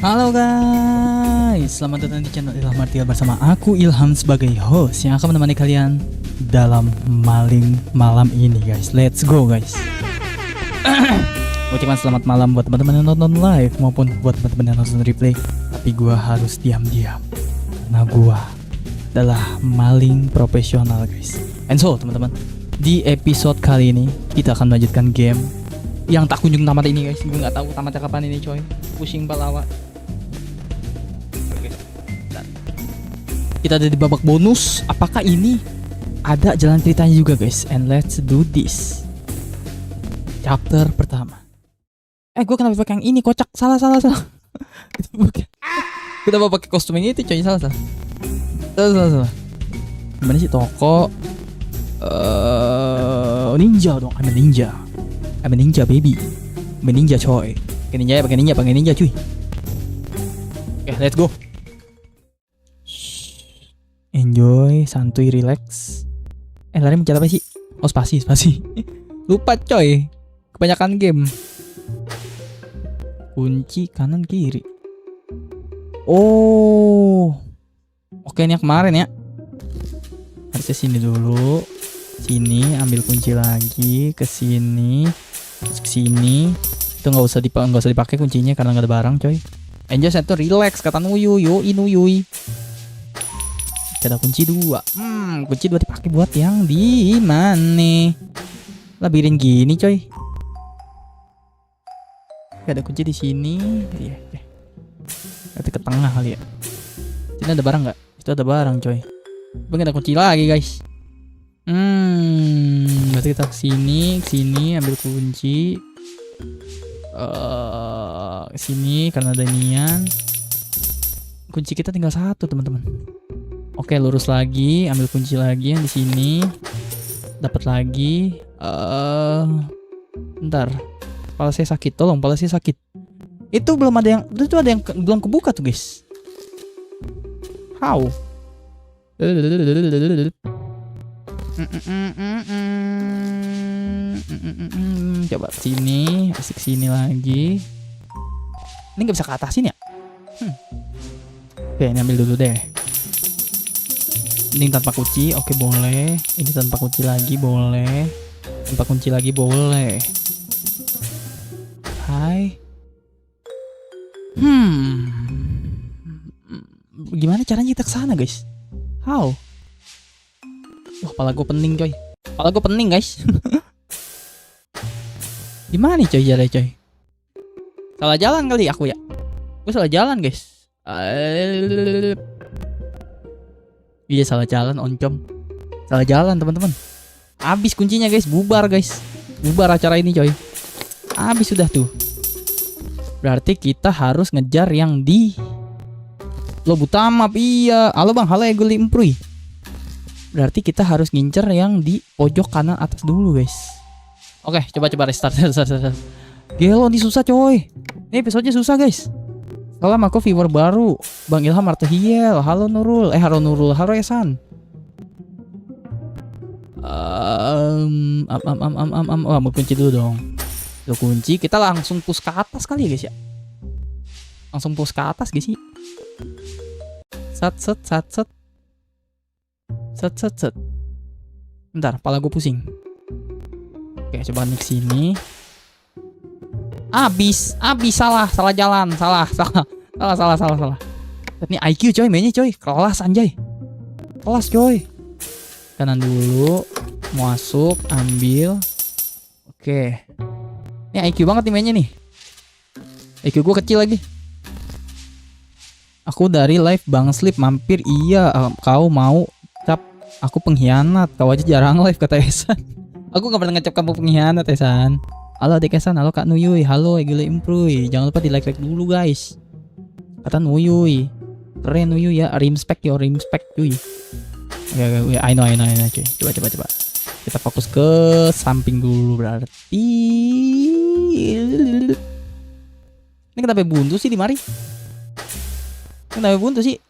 Halo guys, selamat datang di channel Ilham Martial bersama aku Ilham sebagai host yang akan menemani kalian dalam maling malam ini guys. Let's go guys. Ucapkan selamat malam buat teman-teman yang nonton live maupun buat teman-teman yang nonton replay. Tapi gua harus diam-diam karena gua adalah maling profesional guys. And so teman-teman, di episode kali ini kita akan melanjutkan game yang tak kunjung tamat ini guys. Gue nggak tahu tamatnya kapan ini coy. Pusing balawa. Kita ada di babak bonus. Apakah ini ada jalan ceritanya juga guys? And let's do this. Chapter pertama. Gue kenapa pakai yang ini? Kocak. Salah. Kita mau pakai kostum yang itu coy. Salah. Gimana sih toko? Ninja dong. I'm a ninja baby. I'm a ninja coy. Pakai ninja cuy. Oke, let's go. Enjoy, santuy, relax. Lari mencet apa sih? Oh, spasi. Lupa coy. Kebanyakan game. Kunci kanan kiri. Oh. Oke, ini yang kemarin ya. Harusnya sini dulu. Sini, ambil kunci lagi. Ke sini. Terus ke sini. Itu nggak usah dipakai kuncinya karena nggak ada barang coy. Enjoy, santuy, relax. Kata Nuyuy. Nuyuy. Ada kunci 2. Kunci 2 dipakai buat yang di mana? Labirin gini, coy. Ada kunci di sini. Iya. Nanti ke tengah kali ya. Sini ada barang nggak? Itu ada barang, coy. Bang ada kunci lagi, guys. Berarti kita kesini ambil kunci. Kesini karena ada inian. Kunci kita tinggal 1, teman-teman. Oke, lurus lagi, ambil kunci lagi yang di sini. Dapat lagi. Bentar. Kepala saya sakit, tolong, kepala saya sakit. Itu belum ada yang, itu ada yang belum kebuka tuh, guys. How? Coba sini, asik sini lagi. Ini nggak bisa ke atasin ya? Oke, ini ambil dulu deh. Ini tanpa kunci, oke boleh. Ini tanpa kunci lagi boleh. Tanpa kunci lagi boleh. Hai. Gimana caranya kita kesana guys? How? Wah, kepala gue pening coy. Kepala gue pening guys. Gimana nih coy jalan coy? Salah jalan kali aku ya. Gue salah jalan guys. Iya salah jalan oncom. Salah jalan teman-teman. Habis kuncinya guys, bubar guys. Bubar acara ini coy. Habis sudah tuh. Berarti kita harus ngejar yang di Lobutamap. Iya. Halo bang, halo gue Limprui. Berarti kita harus ngincer yang di pojok kanan atas dulu guys. Oke, coba restart. Gelo ini susah coy. Ini episodenya susah guys. Salam, aku viewer baru, Bang Ilham Martial. Halo Nurul, halo Esan. Mau kunci dulu dong. Lo kunci, kita langsung push ke atas kali ya guys ya. Langsung push ke atas guys sih. Set. Bentar, kepala gue pusing. Oke, coba nih sini. Abis salah jalan, salah. Ini IQ coy, mainnya coy, kelas anjay. Kelas coy. Kanan dulu, masuk, ambil. Oke. Ini IQ banget nih mainnya nih. IQ gue kecil lagi. Aku dari live Bang Slip mampir. Iya, kau mau cap aku pengkhianat. Kau aja jarang live kata Esan. Aku gak pernah ngecap kamu pengkhianat Esan. Halo adik Esan, halo Kak Nuyuy, halo Egile Imprui. Jangan lupa di like dulu guys. Kata Nuyuy. Keren Nuyuy ya, respect cuy. Oke, I know cuy. Coba. Kita fokus ke samping dulu berarti. Ini kenapa buntu sih di mari? Kenapa buntu sih?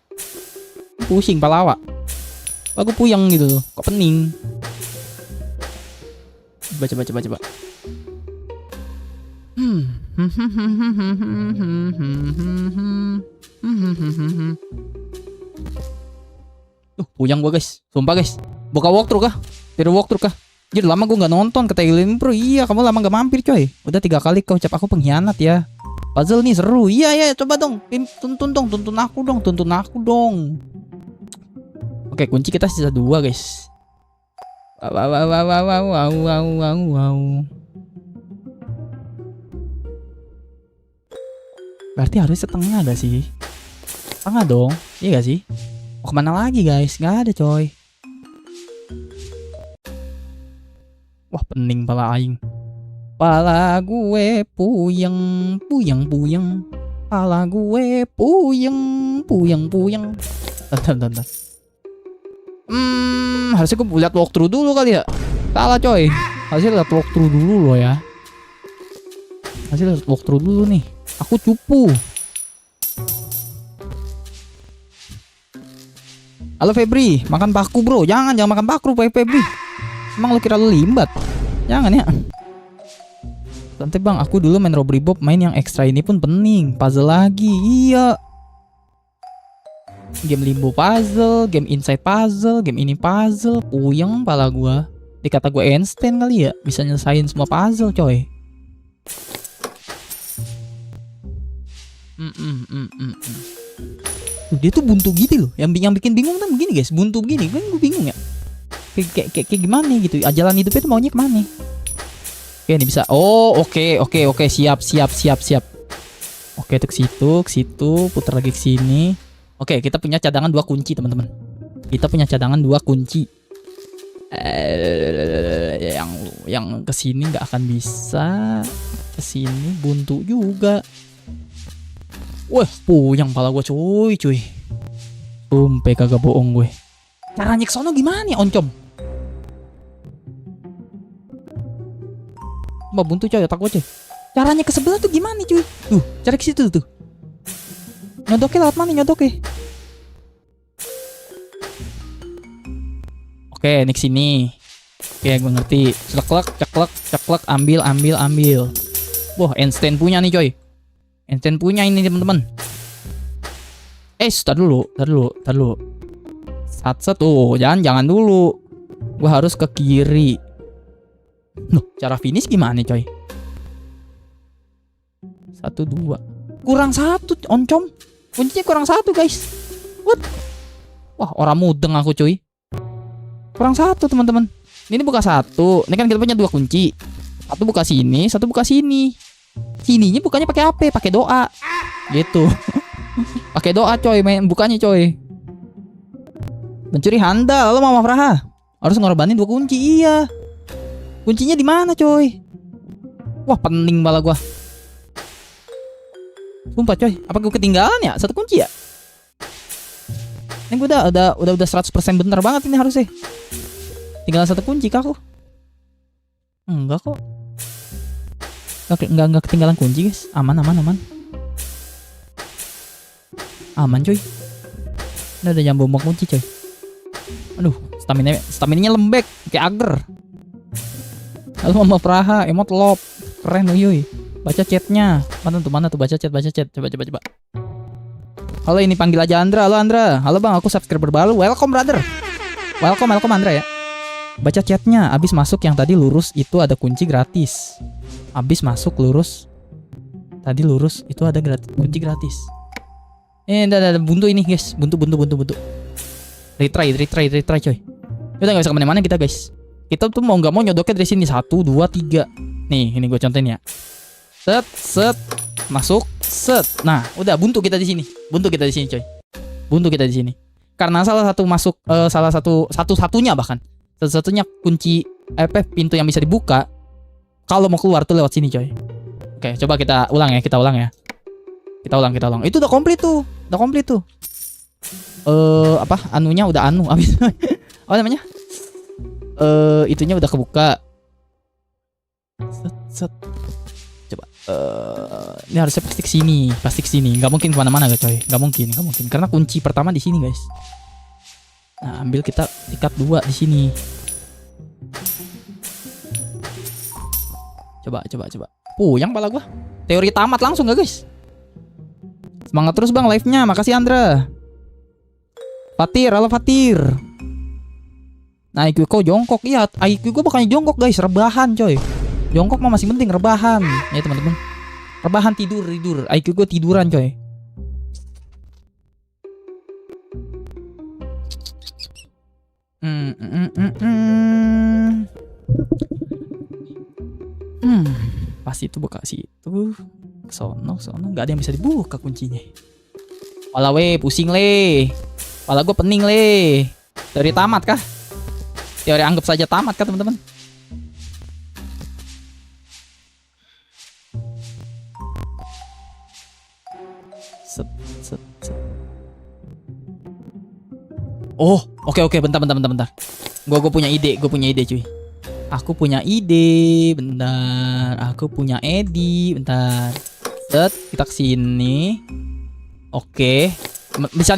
Pusing palawa. Aku puyeng gitu tuh, kok pening. Coba. Tuh, puyang gua guys. Sumpah guys. Buka walkthrough kah? Tidak walkthrough kah? Jadi lama gua nggak nonton kata Ilin Bro. Iya, kamu lama nggak mampir coy. Udah 3 kali kau ucap aku pengkhianat ya. Puzzle nih seru. Iya ya, coba dong. Tuntun aku dong. Oke, kunci kita sisa 2 guys. Wow. Berarti harus setengah gak sih? Setengah dong. Iya gak sih? Mau kemana lagi guys? Gak ada coy. Wah, pening pala aing. Pala gue puyeng. Pala gue puyeng. Bentar. Harusnya gue lihat walkthrough dulu kali ya. Salah coy. Harusnya lihat walkthrough dulu loh ya. Harusnya lihat walkthrough dulu nih. Aku cupu. Halo Febri, makan paku bro. Jangan makan paku Febri. Emang lu kira lu limbat? Jangan ya. Santai bang, aku dulu main Robbery Bob. Main yang ekstra ini pun pening. Puzzle lagi, iya. Game limbo puzzle, game inside puzzle, game ini puzzle. Puyeng pala gua. Dikata gue Einstein kali ya. Bisa nyelesain semua puzzle coy. Dia tuh buntu gitu loh. Yang bikin bingung kan begini guys. Buntu begini. Gue bingung ya. Kayak gimana gitu. Jalan hidupnya tuh maunya kemana? Oke ini bisa. Oh oke. Siap. Oke tuh ke situ. Putar lagi ke sini. Oke kita punya cadangan 2 kunci teman-teman. Kita punya cadangan 2 kunci. Yang kesini nggak akan bisa. Kesini buntu juga. Wah, puyang pala gue cuy. Sumpah kagak bohong gue. Caranya ke sono gimana ya, Oncom? Mbak buntu coy, otak gue coy. Caranya ke sebelah tuh gimana cuy? Tuh, cari ke situ tuh. Nyodoknya lewat mana nyodoknya? Oke, ini kesini. Oke, gue ngerti. Ceklek, ambil. Wah, Einstein punya nih coy. Einstein punya ini teman-teman. Tar dulu. Satu, jangan dulu. Gua harus ke kiri. Loh, cara finish gimana coy? 1, 2. Kurang 1, Oncom. Kuncinya kurang 1 guys. What? Wah, orang mudeng aku cuy. Kurang 1 teman-teman. Ini buka 1. Ini kan kita punya 2 kunci. 1 buka sini, 1 buka sini. Sininya bukannya pakai apa? Pakai doa. Gitu. Pakai doa coy, main bukanya coy. Mencuri handal, lo Mama Praha. Harus ngorbanin 2 kunci, iya. Kuncinya di mana coy? Wah, pening bala gua. Sumpah coy, apa gue ketinggalan ya? 1 kunci ya? Ini gue udah 100% bener banget ini harusnya. Tinggal 1 kunci kah aku? Enggak kok. Enggak ketinggalan kunci guys. Aman. Aman coy. Ini ada nyambung kunci coy. Aduh, staminanya lembek kayak agar. Halo Mama Praha, emot lop. Keren uyuy. Baca chatnya. Mana tuh baca chat. Coba. Halo, ini panggil aja Andra. Halo Andra. Halo Bang, aku subscriber baru. Welcome brother. Welcome Andra ya. Baca chatnya. Abis masuk yang tadi lurus itu ada kunci gratis. Abis masuk lurus. Tadi lurus itu ada kunci gratis. Ada buntu ini guys. Buntu. Retry coy. Udah gak bisa kemana-mana kita guys. Kita tuh mau gak mau nyodoknya dari sini. 1, 2, 3. Nih ini gue contohin ya. Set. Masuk. Set. Nah udah buntu kita di sini. Coy. Buntu kita di sini. Karena salah satu masuk. Satu-satunya bahkan. Satu-satunya kunci. Pintu yang bisa dibuka. Kalau mau keluar tuh lewat sini coy. Oke coba kita ulang ya. Kita ulang. Itu udah komplit tuh. Anunya udah abis. Apa namanya? Itunya udah kebuka. Set. Coba. Ini harusnya pasti kesini. Gak mungkin kemana-mana gak coy. Gak mungkin. Karena kunci pertama di sini guys. Nah ambil kita ikat 2 di sini. Coba. Puyang pala gua. Teori tamat langsung gak guys? Semangat terus bang live-nya. Makasih Andra. Fatir, halo Fatir. Nah IQ kau jongkok. Iya IQ gue bukannya jongkok guys, rebahan coy. Jongkok mah masih penting, rebahan. Ya teman-teman, rebahan tidur. IQ gue tiduran coy. Pas itu buka situ. Sono nggak ada yang bisa dibuka kuncinya. Pala we pusing le. Pala gue pening le. Teori tamat kah? Teori anggap saja tamat kah teman-teman? Set. Oh, oke, bentar. Gue punya ide cuy. Aku punya ide, bentar. Aku punya Edi, bentar. Set, kita kesini. Oke, bisa.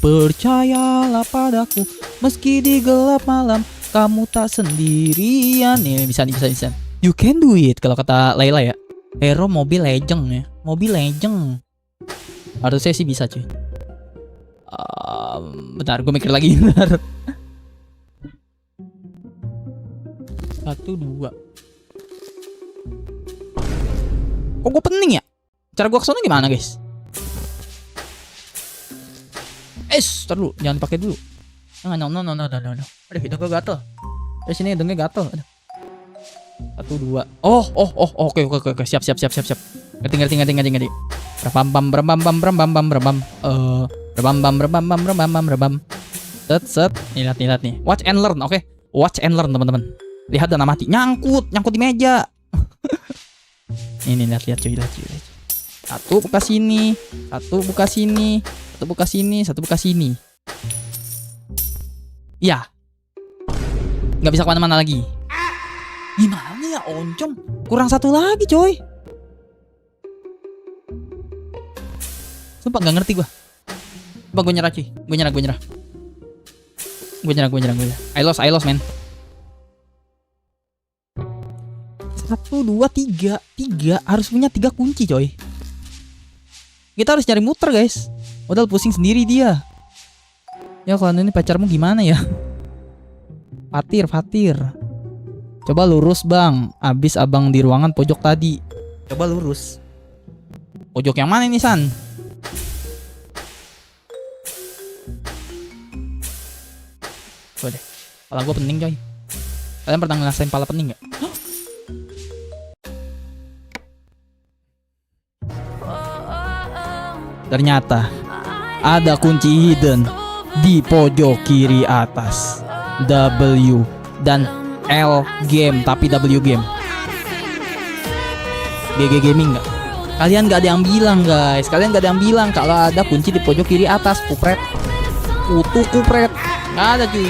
Percayalah padaku, meski di gelap malam, kamu tak sendirian. Nih, bisa. You can do it, kalau kata Layla ya. Hero Mobile Legend ya, Mobile Legend. Harusnya sih bisa cuy. Bentar, gue mikir lagi bentar. 1, 2. Kok gue pening ya? Cara gue kesana gimana guys? Tar dulu, jangan dipakai dulu. No. Aduh, hidung gue gatel. Dari sini hidungnya gatel. 1, 2. Oh, oke. Siap. Ngerti. Rebam. Set. Lihat nih. Watch and learn, oke? Watch and learn teman-teman. Lihat dan amati. Nyangkut di meja. Ini lihat cuy. Satu buka sini. Iya. Nggak bisa kemana-mana lagi. Gimana ya oncom? Kurang satu lagi coy. Sumpah nggak ngerti gua. Coba gue nyerah cuy. Gue nyerah. I lost man. 1, 2, 3 harus punya 3 kunci coy. Kita harus cari muter guys. Udah pusing sendiri dia. Ya kalau ini pacarmu gimana ya? Fatir. Coba lurus bang. Abis abang di ruangan pojok tadi. Coba lurus. Pojok yang mana ini San? Coba deh. Pala gue pening coy. Kalian pernah ngerasain pala pening gak? Ternyata ada kunci hidden di pojok kiri atas. W dan L game, tapi W game. GG Gaming nggak? Kalian nggak ada yang bilang guys. Kalau ada kunci di pojok kiri atas. Kupret. Nggak ada cuy.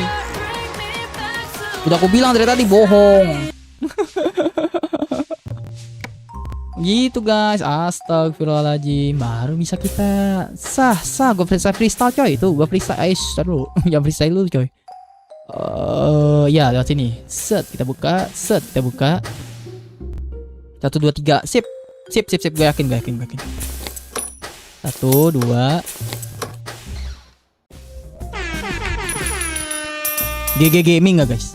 Udah aku bilang dari tadi bohong. Gitu guys, astagfirullahaladzim. Baru bisa kita sah. Gue freestyle coy. Itu gue freestyle. Taruh. Jangan freestyle dulu coy. Ya lewat sini. Set kita buka. 1, 2, 3. Sip. Gue yakin. 1, 2. GG Gaming nggak guys?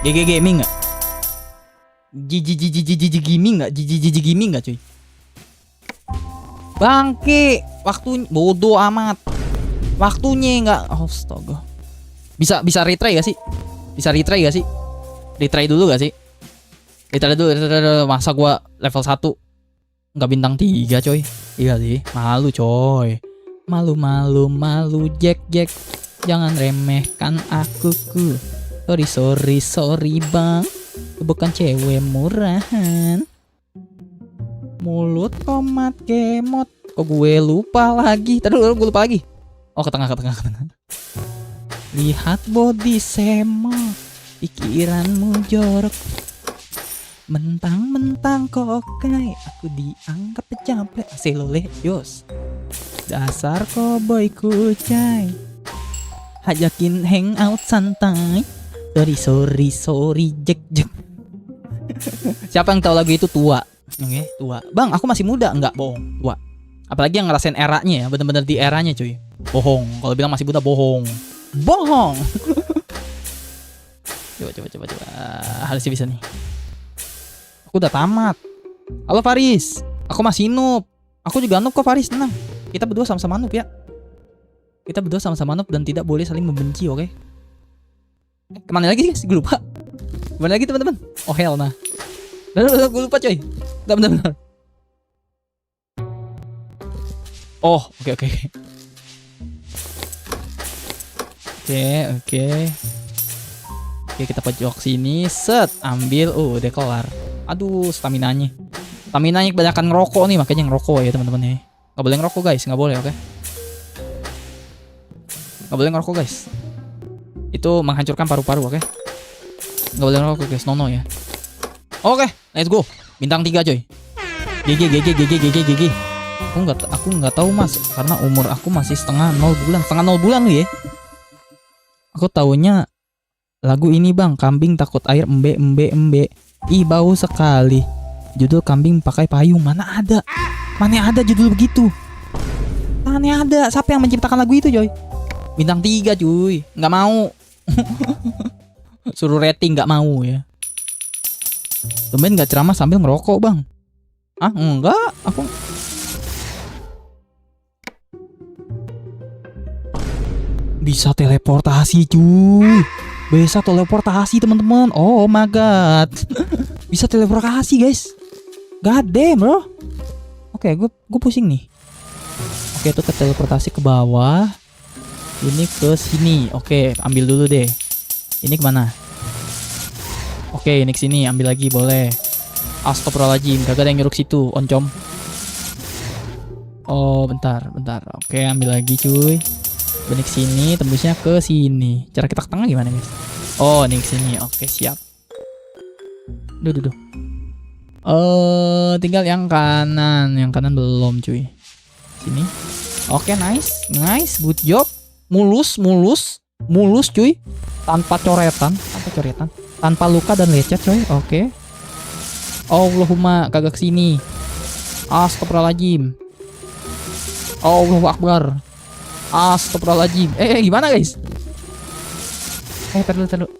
GG Gaming nggak? Gaming nggak cuy? Bangke, waktu bodoh amat. Waktunya nggak. Astaga. Bisa retry gak sih? Retry dulu gak sih? Retry dulu. Masa gua level 1 nggak bintang 3 coy? Iya sih, malu coy. Malu Jack. Jangan remehkan aku. Sorry bang. Bukan cewek murahan. Mulut tomat kemot. Kok gue lupa lagi? Tadi gue lupa lagi. Oh ke tengah. Lihat body semok, pikiranmu jorok. Mentang-mentang kokai, aku dianggap pejabat. Aselole, yos. Dasar cowboy kucai. Hajakin hangout santai. Sorry Jack. Siapa yang tahu lagu itu tua? Oke, tua. Bang, aku masih muda. Enggak, bohong. Tua. Apalagi yang ngerasain eranya ya, bener-bener di eranya cuy. Bohong. Kalau bilang masih muda, bohong. Bohong. Coba. Harusnya bisa nih. Aku udah tamat. Halo Faris. Aku masih noob. Aku juga noob kok Faris, tenang. Kita berdua sama-sama noob ya. Kita berdua sama-sama noob dan tidak boleh saling membenci, oke? Kemana lagi guys? Gue lupa. Kemana lagi teman-teman? Oh hell nah. Gue lupa coy. Bentar. Oh, oke. Oke, kita pojok sini. Set, ambil. Udah kelar. Aduh, staminanya kebanyakan ngerokok nih, makanya ngerokok ya teman-teman ya. Gak boleh ngerokok guys, gak boleh, oke? Gak boleh ngerokok guys. Itu menghancurkan paru-paru, oke? Gak boleh ngerokok guys, no ya. Oke, let's go. Bintang 3 coy. GG. Aku nggak tahu mas, karena umur aku masih setengah 0 bulan nih ya. Aku taunya lagu ini bang, kambing takut air embe. Ih bau sekali. Judul kambing pakai payung, mana ada judul begitu? Mana ada? Siapa yang menciptakan lagu itu coy? Bintang 3 cuy, nggak mau. Suruh rating nggak mau ya. Tumben nggak ceramah sambil ngerokok bang? Ah enggak, aku bisa teleportasi cuy. Bisa teleportasi teman-teman. Oh my god. Bisa teleportasi guys. God damn bro. Oke, gue pusing nih. Oke, itu ke teleportasi ke bawah. Ini ke sini. Oke, ambil dulu deh. Ini kemana? Oke, ini ke sini. Ambil lagi boleh. Astagfirullahaladzim, kagak ada yang nyuruk situ, oncom. Oh, bentar. Oke, ambil lagi cuy. Benik sini, tembusnya ke sini. Cara kita ke tengah gimana guys? Oh, ini ke sini. Oke, siap. Duh. Tinggal yang kanan. Yang kanan belum cuy. Sini. Oke, nice, good job. Mulus cuy. Tanpa coretan. Tanpa luka dan lecet coy. Oke. Allahumma kagak kesini. Astagfirullahaladzim. Allahu Akbar. Astagfirullahaladzim. Gimana guys? Taruh.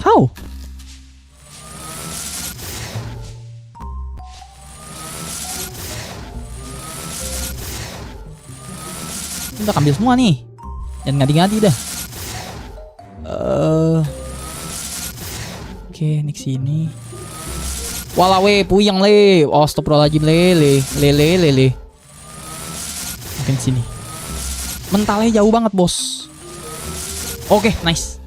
How? Udah ambil semua nih. Jangan ngadi-ngadi dah. Oke, nih sini. Walawe puyeng le. Astagfirullahaladzim le. Mungkin sini. Mentalnya jauh banget, bos. Oke, nice.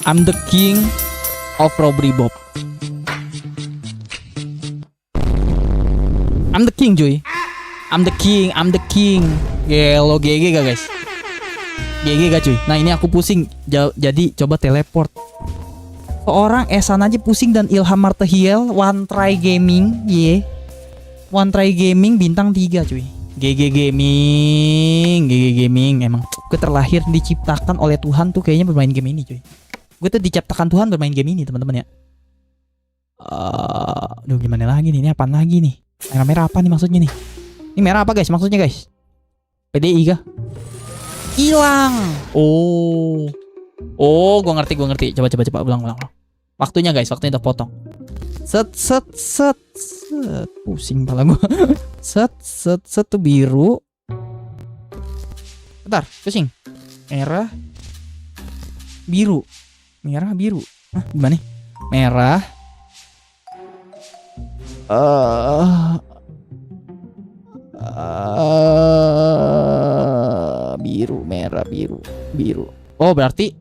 I'm the king of robbery Bob. I'm the king cuy. I'm the king. Gelo GG gak guys? GG gak cuy? Nah ini aku pusing. Jadi coba teleport. Seorang Esan aja pusing dan Ilham Martehiel One Try Gaming. One Try Gaming bintang 3 cuy. GG Gaming. Emang gue terlahir diciptakan oleh Tuhan tuh kayaknya bermain game ini cuy. Gue tuh diciptakan Tuhan bermain game ini teman-teman ya. Duh gimana lagi nih? Ini apaan lagi nih? Merah-merah apa nih maksudnya nih? Ini merah apa guys? Maksudnya guys? PDI kah? Hilang. Oh, gua ngerti. Coba ulang. Waktunya guys, waktunya udah potong. Set. Pusing kepala gua. Set tuh biru. Bentar, pusing. Merah. Biru. Hah, gimana nih? Merah. Biru. Oh, berarti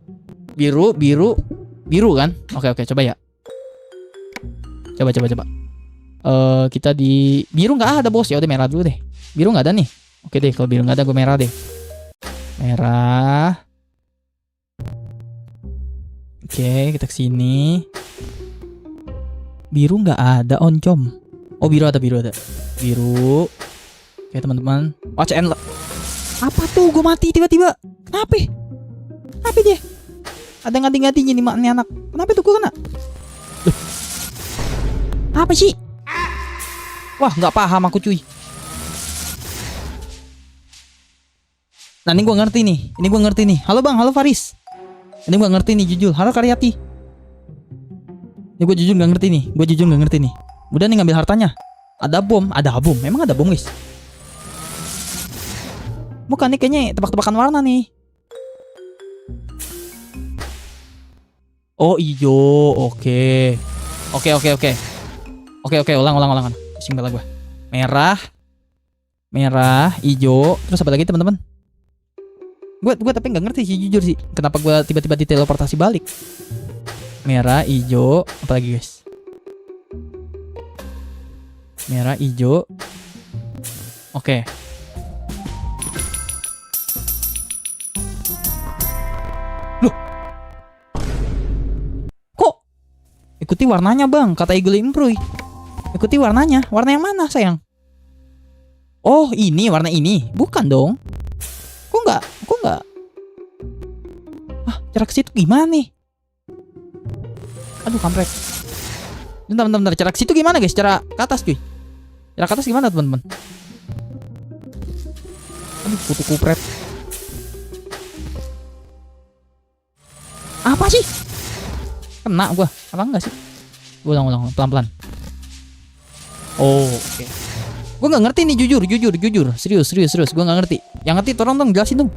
biru kan? Oke, coba ya. Coba. Kita di biru nggak ada bos, ya udah merah dulu deh. Biru nggak ada nih. Oke deh, kalau biru nggak ada gue merah deh. Merah. Oke, kita kesini. Biru nggak ada oncom. Oh biru ada. Biru. Oke teman-teman. Watch and apa tuh? Gue mati tiba-tiba. Kenapa? Kenapa dia? Ada ngati-ngatinya nih maknya anak. Kenapa tuh gue kena? Loh. Apa sih? Wah nggak paham aku cuy. Nah ini gue ngerti nih. Ini gue ngerti nih. Halo bang, halo Faris. Ini gue ngerti nih jujur. Halo Karyati. Ini gue jujur nggak ngerti nih. Gue jujur nggak ngerti nih. Udah nih ngambil hartanya. Ada bom, ada bom. Memang ada bom guys. Bukan nih kayaknya tebak-tebakan warna nih. Oh hijau, oke. Oke, ulang. Pusing bala gue. Merah, hijau. Terus apa lagi teman-teman? Gue tapi nggak ngerti sih jujur sih. Kenapa gue tiba-tiba diteleportasi balik? Merah, hijau, apa lagi guys? Merah, hijau. Oke. Loh. Kok? Ikuti warnanya bang, kata Eagle Improy. Ikuti warnanya. Warna yang mana sayang? Oh ini, warna ini. Bukan dong. Kok enggak? Ah, cara ke situ gimana nih? Aduh kampret. Bentar. Cara ke situ gimana guys? Cara ke atas cuy. Cara ke atas gimana teman-teman? Aduh kutu kupret. Apa sih? Kena gua. Apa enggak sih? Ulang pelan-pelan. Oh, oke. Gue nggak ngerti nih jujur. Serius. Gue nggak ngerti. Yang ngerti tolong dong jelasin dong.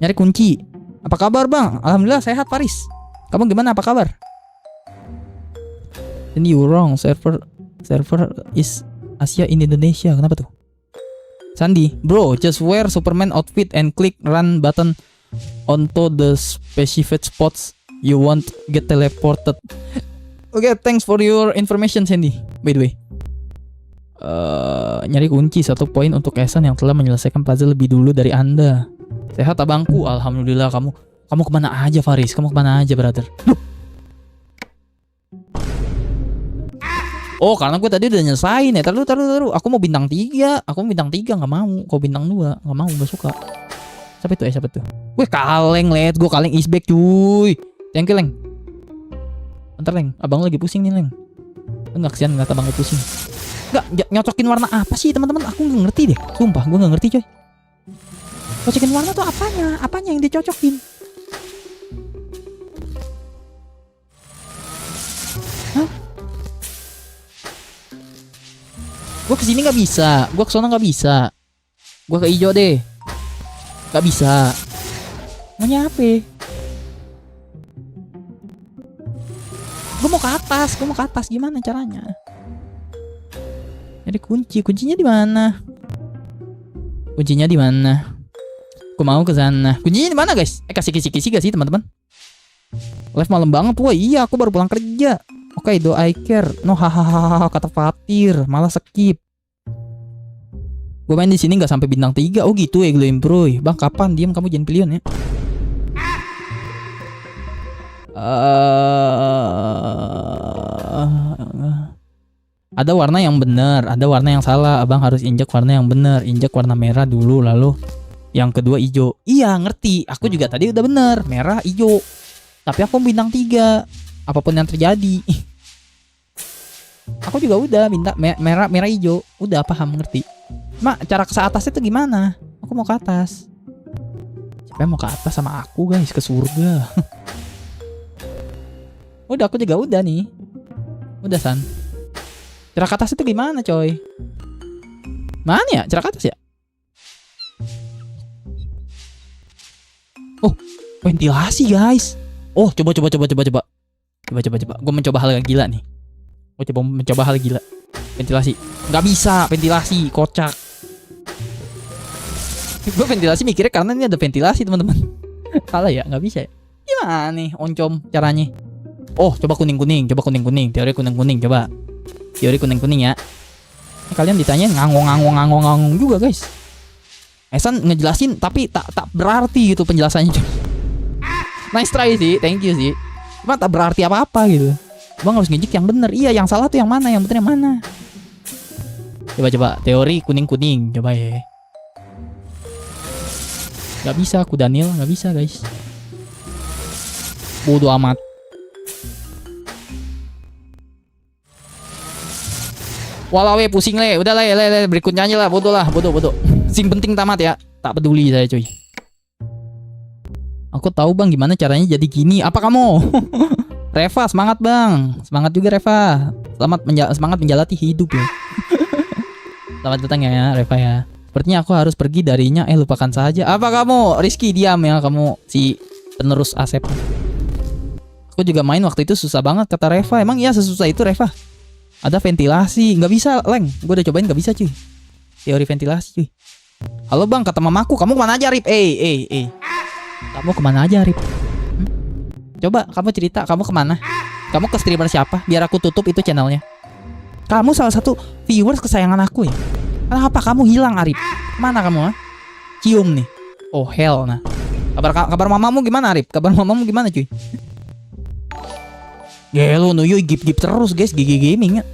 Nyari kunci. Apa kabar bang? Alhamdulillah sehat Faris. Kamu gimana? Apa kabar? Ini you wrong. Server is Asia in Indonesia. Kenapa tuh? Sandi, bro, just wear Superman outfit and click run button onto the specific spots you want get teleported. Okay, thanks for your information Sandy. By the way. Nyari kunci 1 poin untuk Esan yang telah menyelesaikan puzzle lebih dulu dari Anda. Sehat abangku, alhamdulillah. Kamu kemana aja Faris? Kamu kemana aja brother? Oh karena gue tadi udah nyelesain ya. Taruh. Aku mau bintang 3. Gak mau. Kau bintang 2 gak mau, gak suka. Siapa itu? Wih kaleng, let's go. Kaleng is back cuy. Thank you Leng. Bentar Leng, abang lagi pusing nih Leng. Enggak kesian ngeliat abang lagi pusing. Enggak, nyocokin warna apa sih teman-teman? Aku nggak ngerti deh. Sumpah, gue nggak ngerti coy. Cocokin warna tuh apanya? Apanya yang dicocokin? Hah? Gue kesini nggak bisa. Gue kesana nggak bisa. Gue ke hijau deh. Nggak bisa. Maunya apa? Gue mau ke atas. Gimana caranya? Jadi kuncinya di mana? Aku mau ke sana. Kuncinya di mana guys? Kasih kisi gak sih teman-teman? Live malam banget. Wah iya, aku baru pulang kerja. Oke, do I care? No hahaha kata Fatir, malah skip. Gue main di sini nggak sampai bintang 3. Oh gitu ya, Glow Improy. Bang kapan? Diam kamu, jangan pilihan ya. Ada warna yang benar, ada warna yang salah. Abang harus injak warna yang benar. Injak warna merah dulu, lalu yang kedua hijau. Iya ngerti, aku juga tadi udah bener. Merah, hijau. Tapi aku bintang 3. Apapun yang terjadi. Aku juga udah bintang merah, hijau. Udah paham, ngerti. Mak, cara ke atas itu gimana? Aku mau ke atas. Siapa yang mau ke atas sama aku guys? Ke surga. Udah, aku juga udah nih. Udah San. Cara ke atas itu gimana coy? Mana ya cara ke atas ya? Oh, ventilasi guys. Oh, coba. Gue mencoba hal yang gila nih. Ventilasi. Nggak bisa, ventilasi kocak. Gue ventilasi mikirnya karena ini ada ventilasi teman-teman. Salah ya, nggak bisa ya. Gimana nih oncom caranya? Oh, coba kuning. Teori kuning coba. Teori kuning ya. Ini kalian ditanyain ngangong juga guys. Esan ngejelasin tapi tak berarti gitu penjelasannya. Nice try sih, thank you sih. Cuma tak berarti apa-apa gitu. Bang harus ngejek yang bener. Iya, yang salah tuh yang mana, yang bener yang mana. Coba teori kuning coba ya. Gak bisa aku Daniel, gak bisa guys. Bodoh amat. Walau pusing le, udah le, berikutnya aja lah, bodoh. Sing penting tamat ya, tak peduli saya cuy. Aku tahu bang gimana caranya jadi gini. Apa kamu? Reva semangat bang, semangat juga Reva. Semangat menjalati hidup ya. Selamat datang ya Reva ya. Sepertinya aku harus pergi darinya. Lupakan saja. Apa kamu? Rizky diam ya kamu si penerus Asep. Aku juga main waktu itu susah banget kata Reva. Emang iya sesusah itu Reva? Ada ventilasi, nggak bisa Leng. Gue udah cobain nggak bisa cuy. Teori ventilasi cuy. Halo bang, kata mamaku, kamu kemana aja Rip? Kamu kemana aja Rip? Coba kamu cerita, kamu kemana? Kamu ke streamer siapa? Biar aku tutup itu channelnya. Kamu salah satu viewers kesayangan aku ya. Kenapa kamu hilang Arif? Mana kamu ha? Cium nih. Oh hell nah. Kabar mamamu gimana Arif? Kabar mamamu gimana cuy? Gelo Nuyu gip terus guys, GG Gaming ya.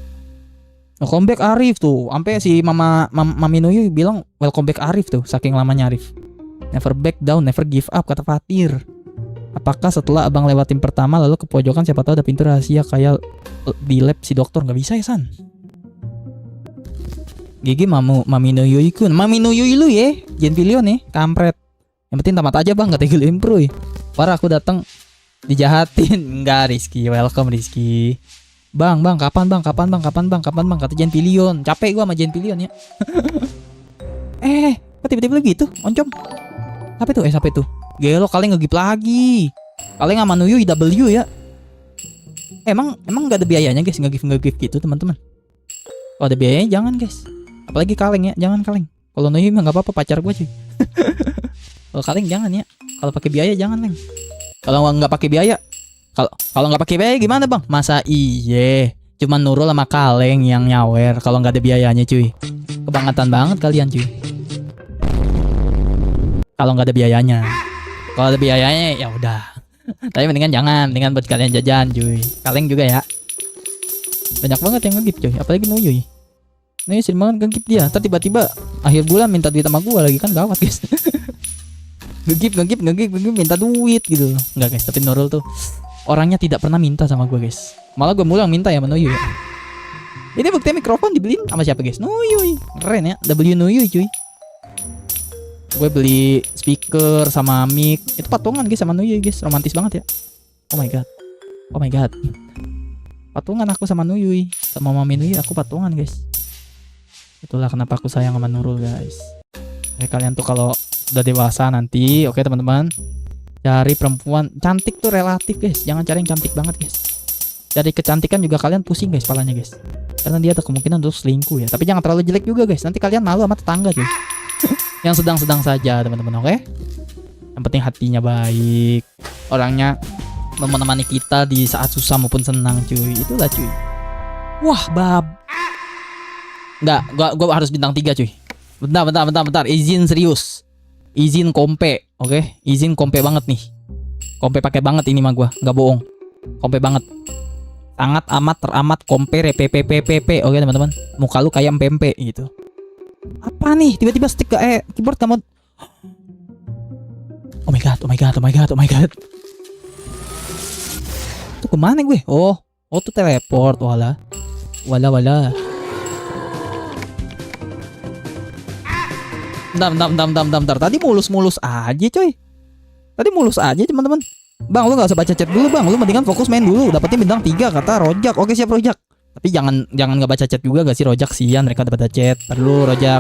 Welcome back Arif tuh. Sampai si Mami Nuyu bilang welcome back Arif tuh, saking lamanya Arif. Never back down, never give up kata Fatir. Apakah setelah abang lewatin pertama lalu ke pojokan siapa tahu ada pintu rahasia kayak di lab si dokter? Nggak bisa ya San. GG Mami Nuyu ikun. Mami Nuyu lu ya, Jen Pilion nih, kampret. Yang penting tamat aja bang, kata Gil Impro ya. Parah aku datang dijahatin. Enggak Rizky, welcome Rizky. Bang, kapan bang, kata Jen Pilion. Capek gua sama Jen Pilion ya. Kok tiba-tiba gitu, oncom. Siapa itu? Gelo kalian ngegip lagi. Kalian sama Nuyu IW ya. Emang gak ada biayanya guys ngegip gitu teman-teman. Kalau ada biayanya jangan guys. Apalagi kaleng ya, jangan kaleng. Kalau Nuyu mah nggak apa-apa, pacar gue cuy. Kalau kaleng jangan ya. Kalau pakai biaya jangan Leng. Kalau nggak pakai biaya, kalau nggak pakai biaya gimana bang? Masa iye cuman Nurul sama kaleng yang nyawer kalau nggak ada biayanya cuy. Kebangetan banget kalian cuy. Kalau nggak ada biayanya, kalau ada biayanya ya udah. Tapi mendingan buat kalian jajan cuy. Kaleng juga ya. Banyak banget yang ngegip cuy, apalagi Nuyu. Nuyu sering banget ngegip dia. Ntar tiba-tiba akhir bulan minta duit sama gua lagi, kan gawat guys. ngegip minta duit gitu. Enggak guys, tapi Nurul tuh orangnya tidak pernah minta sama gua guys. Malah gua mulai minta ya sama Nuyu ya. Ini buktinya mikrofon dibeliin sama siapa guys? Nuyu. Keren ya, W Nuyu cuy. Gue beli speaker sama mic. Itu patungan guys sama Nuyu guys, romantis banget ya. Oh my god. Patungan aku sama Nuyu, sama Mami Nuyu aku patungan guys. Itulah kenapa aku sayang sama Nurul guys. Kalian tuh kalau udah dewasa nanti, oke teman-teman, cari perempuan cantik tuh relatif guys. Jangan cari yang cantik banget guys. Cari kecantikan juga kalian pusing guys palanya guys. Karena dia ada kemungkinan untuk selingkuh ya. Tapi jangan terlalu jelek juga guys. Nanti kalian malu sama tetangga cuy. Yang sedang-sedang saja teman-teman, oke? Yang penting hatinya baik, orangnya menemani kita di saat susah maupun senang cuy. Itulah cuy. Wah bab. Enggak, gua harus bintang 3 cuy. Bentar. Izin serius. Izin kompe, oke? Izin kompe banget nih. Kompe pakai banget ini mah gua, nggak bohong. Kompe banget. Sangat amat teramat kompe repp, oke teman-teman. Muka lu kayak pempe gitu. Apa nih? Tiba-tiba stick keyboard kamu. Oh my god. Tuh kemana gue? Oh tuh teleport. Wala. Bentar. Tadi mulus aja coy. Teman-teman. Bang, lu gak usah baca chat dulu bang. Lu mendingan fokus main dulu. Dapetin bintang 3 kata Rojak. Oke siap Rojak. Tapi jangan gak baca chat juga gak sih Rojak, sian mereka udah baca chat. Perlu Rojak.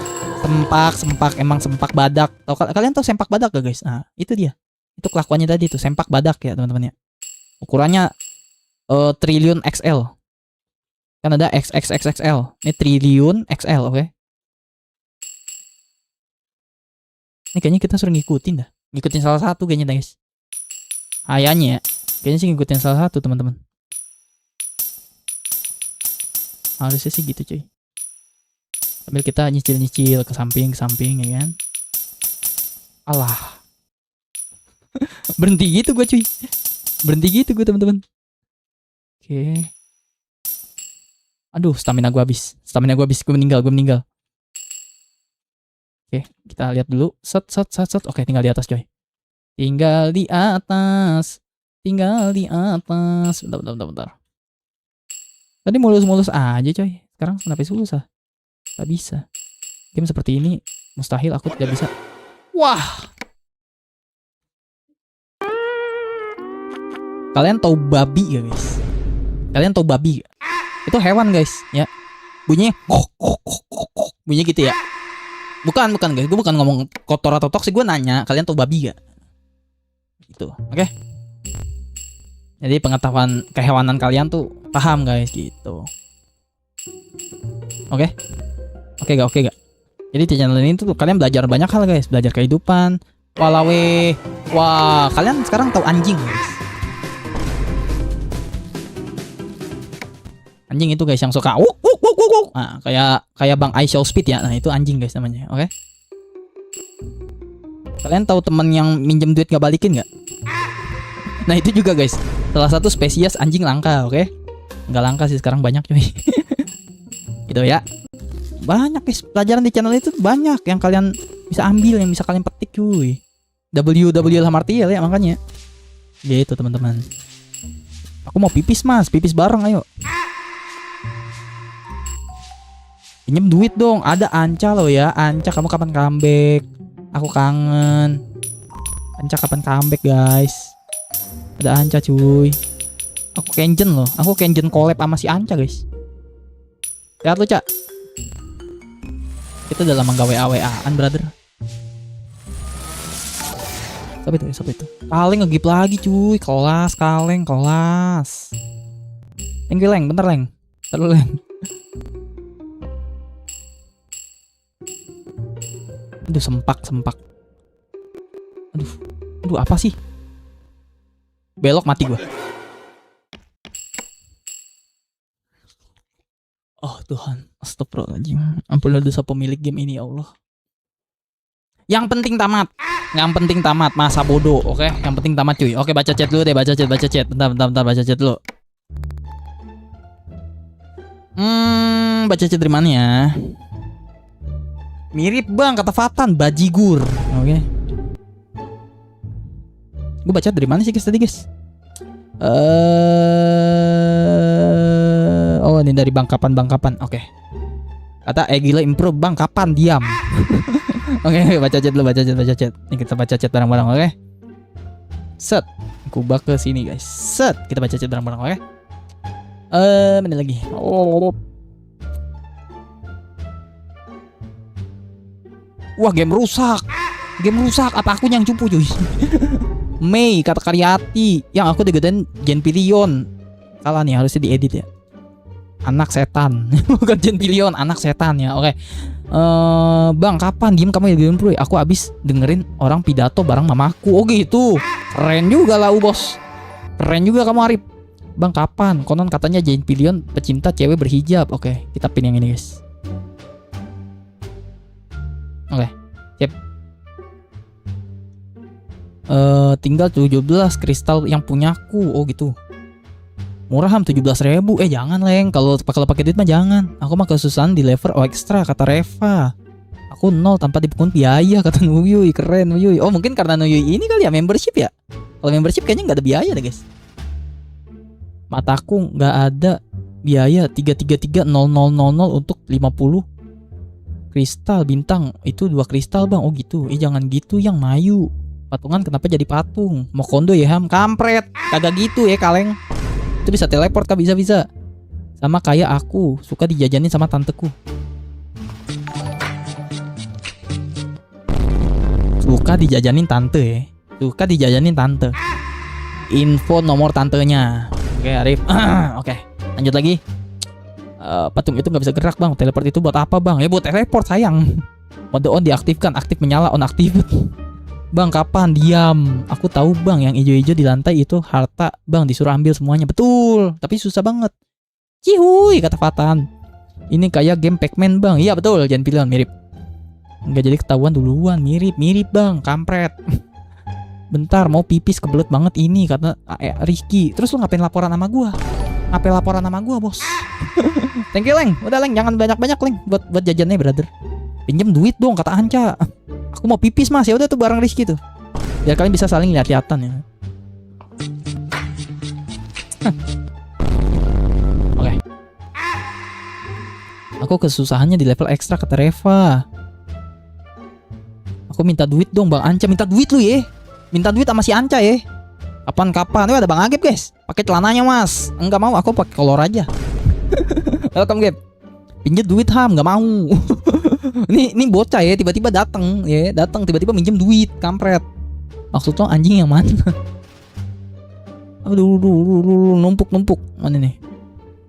Sempak emang sempak badak. Kalian tahu sempak badak gak guys? Nah itu dia. Itu kelakuannya tadi tuh, sempak badak ya teman-teman ya. Ukurannya triliun XL. Kan ada XXXXL. Ini triliun XL, oke? Ini kayaknya kita suruh ngikutin dah. Ngikutin salah satu kayaknya dah guys. Kayaknya ya. Kayaknya sih ngikutin salah satu teman-teman. Harusnya sih gitu cuy. Sambil kita nyicil ke samping ya kan. Alah. Berhenti gitu gue cuy. Teman-teman. Oke. Aduh, stamina gue habis. Gue meninggal. Oke, kita lihat dulu. Set. Oke, tinggal di atas coy. Tinggal di atas. Bentar. Tadi mulus-mulus aja coy. Sekarang kenapa susah? Gak bisa. Game seperti ini mustahil aku tidak bisa. Wah. Kalian tahu babi gak guys? Kalian tahu babi gak? Itu hewan guys ya. Bunyinya bunyinya gitu ya. Bukan guys, gue bukan ngomong kotor atau toksik, gue nanya kalian tahu babi gak? Gitu, oke? Jadi pengetahuan kehewanan kalian tuh paham guys gitu. Oke gak? Jadi di channel ini tuh kalian belajar banyak hal guys, belajar kehidupan. Wah, kalian sekarang tahu anjing guys. Anjing itu guys yang suka nah, kayak Bang I Show Speed ya. Nah, itu anjing guys namanya, oke? Kalian tahu temen yang minjem duit gak balikin gak? Nah, itu juga guys. Salah satu spesies anjing langka, oke? Nggak langka sih sekarang, banyak cuy. Gitu ya. Banyak guys, pelajaran di channel itu banyak yang kalian bisa ambil, yang bisa kalian petik cuy. WWLHMRTL ya makanya. Gitu teman-teman. Aku mau pipis mas, pipis bareng ayo. Pinjem duit dong, ada Anca loh ya. Anca, kamu kapan comeback? Aku kangen. Anca kapan comeback guys? Ada Anca cuy. Aku Kenjen loh. Aku Kenjen collab sama si Anca guys. Lihat lu Cak. Kita udah lama gak WA-WA-an brother. Siapa itu? Kaleng nge-gip lagi cuy. Kelas. Thank you Leng, bentar Leng. Terlalu Leng. Aduh sempak. Aduh apa sih? Belok mati gua. Oh Tuhan, astagfirullahaladzim. Ampunilah dosa pemilik game ini ya Allah. Yang penting tamat, masa bodoh, oke? Yang penting tamat cuy. Oke, baca chat dulu deh, baca chat. Bentar, baca chat dulu. Baca chat dari mana ya? Mirip bang, kata Fatan, bajigur. Oke. Gue baca dari mana sih guys tadi guys? Oh ini dari Bangkapan. Oke. Kata gila improve bang, kapan diam? Oke, baca chat. Ini kita baca chat bareng-bareng, oke? Set. Kubah ke sini guys. Set. Kita baca chat bareng-bareng, oke? Mana lagi? Wah, game rusak. Apa aku yang cupu cuy? Mei kata Karyati, yang aku digedein Genpilion. Salah nih, harusnya diedit ya. Anak setan. Bukan Genpilion, anak setan ya. Oke. Bang, kapan diem kamu ya game. Aku abis dengerin orang pidato bareng mamaku. Oh gitu. Keren juga lah bos. Keren juga kamu Arif. Bang, kapan? Konon katanya Genpilion pecinta cewek berhijab. Oke, kita pin yang ini guys. Oke, siap. Tinggal 17 kristal yang punyaku. Oh gitu. Murah ham 17.000. Jangan Leng. Kalau pakai duit mah jangan. Aku mah kesusahan di level extra kata Reva. Aku 0 tanpa dipungut biaya kata Nuyuy. Keren Nuyuy. Oh mungkin karena Nuyuy ini kali ya membership ya. Kalau membership kayaknya nggak ada biaya deh guys. Mataku nggak ada biaya 333.0000 untuk 50 kristal bintang. Itu 2 kristal bang. Oh gitu. Jangan gitu yang mayu. Patungan kenapa jadi patung? Mau kondo ya ham? Kampret. Kagak gitu ya kaleng. Itu bisa teleport kah? Bisa. Sama kayak aku, suka dijajanin sama tanteku. Suka dijajanin tante ya. Info nomor tantenya. Oke Arif. Oke, lanjut lagi. Patung itu nggak bisa gerak bang. Teleport itu buat apa bang? Ya buat teleport sayang. Mode on diaktifkan, aktif menyala, on aktif. Bang, kapan? Diam. Aku tahu bang, yang hijau-hijau di lantai itu harta bang, disuruh ambil semuanya. Betul, tapi susah banget. Cihuy, kata Fatan. Ini kayak game Pac-Man bang. Iya betul, jangan pilihan mirip. Nggak jadi ketahuan duluan. Mirip bang, kampret. Bentar, mau pipis kebelet banget ini kata Rizky. Terus lu ngapain laporan sama gua? Bos? Thank you Leng. Udah Leng, jangan banyak-banyak Leng buat jajannya brother. Pinjem duit dong kata Anca. Aku mau pipis mas, ya udah tuh bareng Rizky tuh. Biar kalian bisa saling lihat-lihatan ya. Oke. Aku kesusahannya di level ekstra kata Reva. Aku minta duit dong Bang Anca, minta duit lu ya. Minta duit sama si Anca ya. Kapan-kapan. Tuh ada Bang Agib guys. Pakai celananya mas. Enggak mau, aku pakai kolor aja. Welcome Gap. Pinjam duit Ham, nggak mau. Ini bocah ya, tiba-tiba datang tiba-tiba minjem duit, kampret. Maksud lo anjing yang mana? Aduh, numpuk. Mana nih?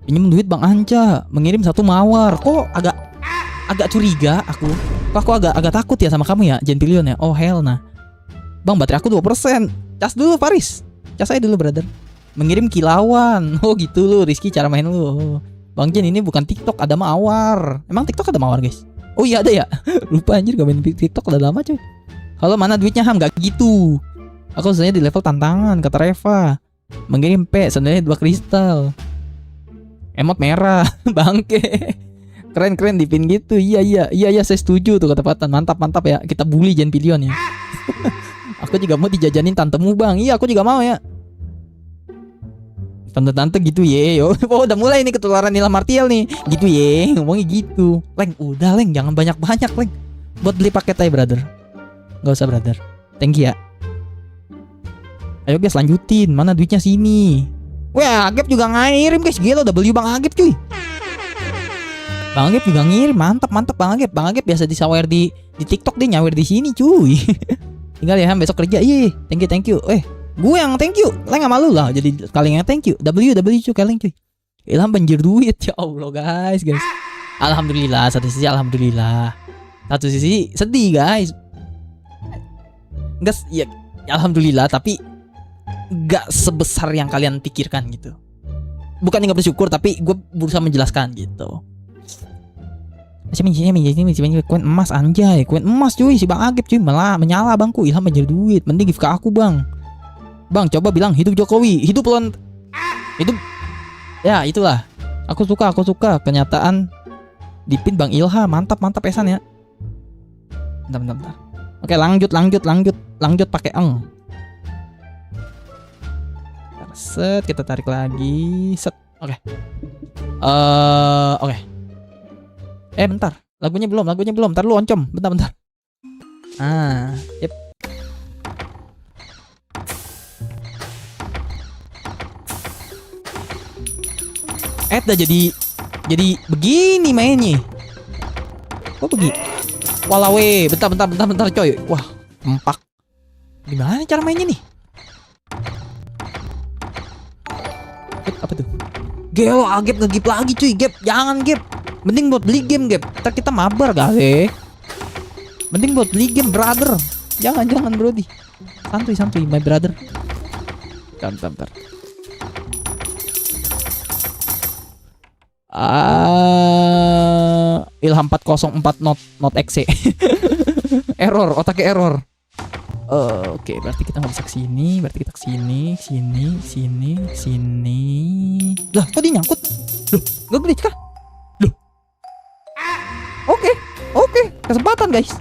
Pinjam duit Bang Anca, mengirim 1 mawar. Kok agak curiga aku. Kok aku agak takut ya sama kamu ya, Gentilion ya. Oh hell nah. Bang, baterai aku 2%. Cas dulu Faris. Cas aja dulu brother. Mengirim kilauan. Oh gitu lu Rizky cara main lu. Oh. Bang Jen ini bukan TikTok, ada mawar. Emang TikTok ada mawar guys? Oh iya ada ya. Lupa anjir gak main TikTok udah lama coy. Halo mana duitnya Ham? Gak gitu. Aku sebenarnya di level tantangan kata Reva. Mengirim P sebenarnya 2 kristal. Emot merah. Bangke. Keren dipin gitu. Iya saya setuju tuh kata Patan. Mantap ya. Kita bully Gentilion ya. Aku juga mau dijajanin tantemu Bang. Iya aku juga mau ya. Tante-tante gitu ye. Oh udah mulai nih ketularan nilai martial nih. Gitu ye, ngomongnya gitu. Leng, udah Leng, jangan banyak-banyak Leng. Buat beli paket aja brother. Gak usah brother. Thank you ya. Ayo guys lanjutin. Mana duitnya sini. Wah Agib juga ngirim guys. Gila udah beli Bang Agib cuy. Bang Agib juga ngirim. Mantap Bang Agib. Bang Agib biasa disawer di TikTok, dia nyawer di sini cuy. Tinggal ya Ham besok kerja. Iya thank you. Gue yang thank you. Leng sama lu lah. Jadi kalian yang thank you. W cuy kalian cuy. Ilham banjir duit. Ya Allah guys. Alhamdulillah. Satu sisi alhamdulillah. Satu sisi sedih guys. Enggak ya alhamdulillah. Tapi gak sebesar yang kalian pikirkan gitu. Bukan gak bersyukur. Tapi gue berusaha menjelaskan gitu. Masih koin emas anjay. Koin emas cuy. Si Bang Agib cuy. Malah menyala bangku. Ilham banjir duit. Mending give ke aku bang. Bang coba bilang hidup Jokowi. Hidup. Ya itulah. Aku suka kenyataan dipin Bang Ilham. Mantap Esan ya. Bentar. Oke lanjut pakai eng. Set kita tarik lagi. Set. Oke. Oke. Bentar. Lagunya belum. Ntar lu oncom. Bentar. Yep. Udah jadi begini mainnya. Kok begini? Walawe, bentar coy. Wah, empak. Gimana cara mainnya nih? Apa tuh? Gelo, Agib nge-gip lagi cuy. Gap, jangan Gap. Mending buat beli game Gap. Ntar kita mabar kali. Mending buat beli game brother. Jangan brodi. Santuy my brother. Bentar. Ilham 404 not exe. Error, otaknya error. Oke, berarti kita nggak bisa kesini. Berarti kita kesini. Lah, kok dia nyangkut? Loh, nggak glitch kah? Loh. Oke, kesempatan guys.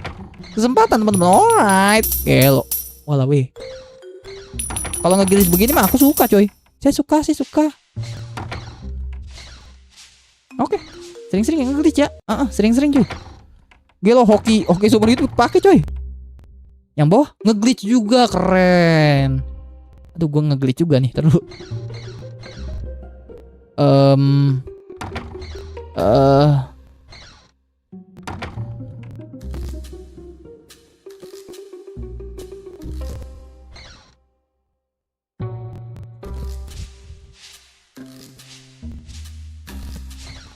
Teman-teman. Alright. Gelo. Walah weh. Kalau nggak glitch begini mah aku suka coy. Saya suka. Oke. Sering-sering yang nge-glitch ya. Sering-sering cuy. Gelo hoki super itu pakai coy. Yang bawah nge-glitch juga keren. Aduh gua nge-glitch juga nih. Terus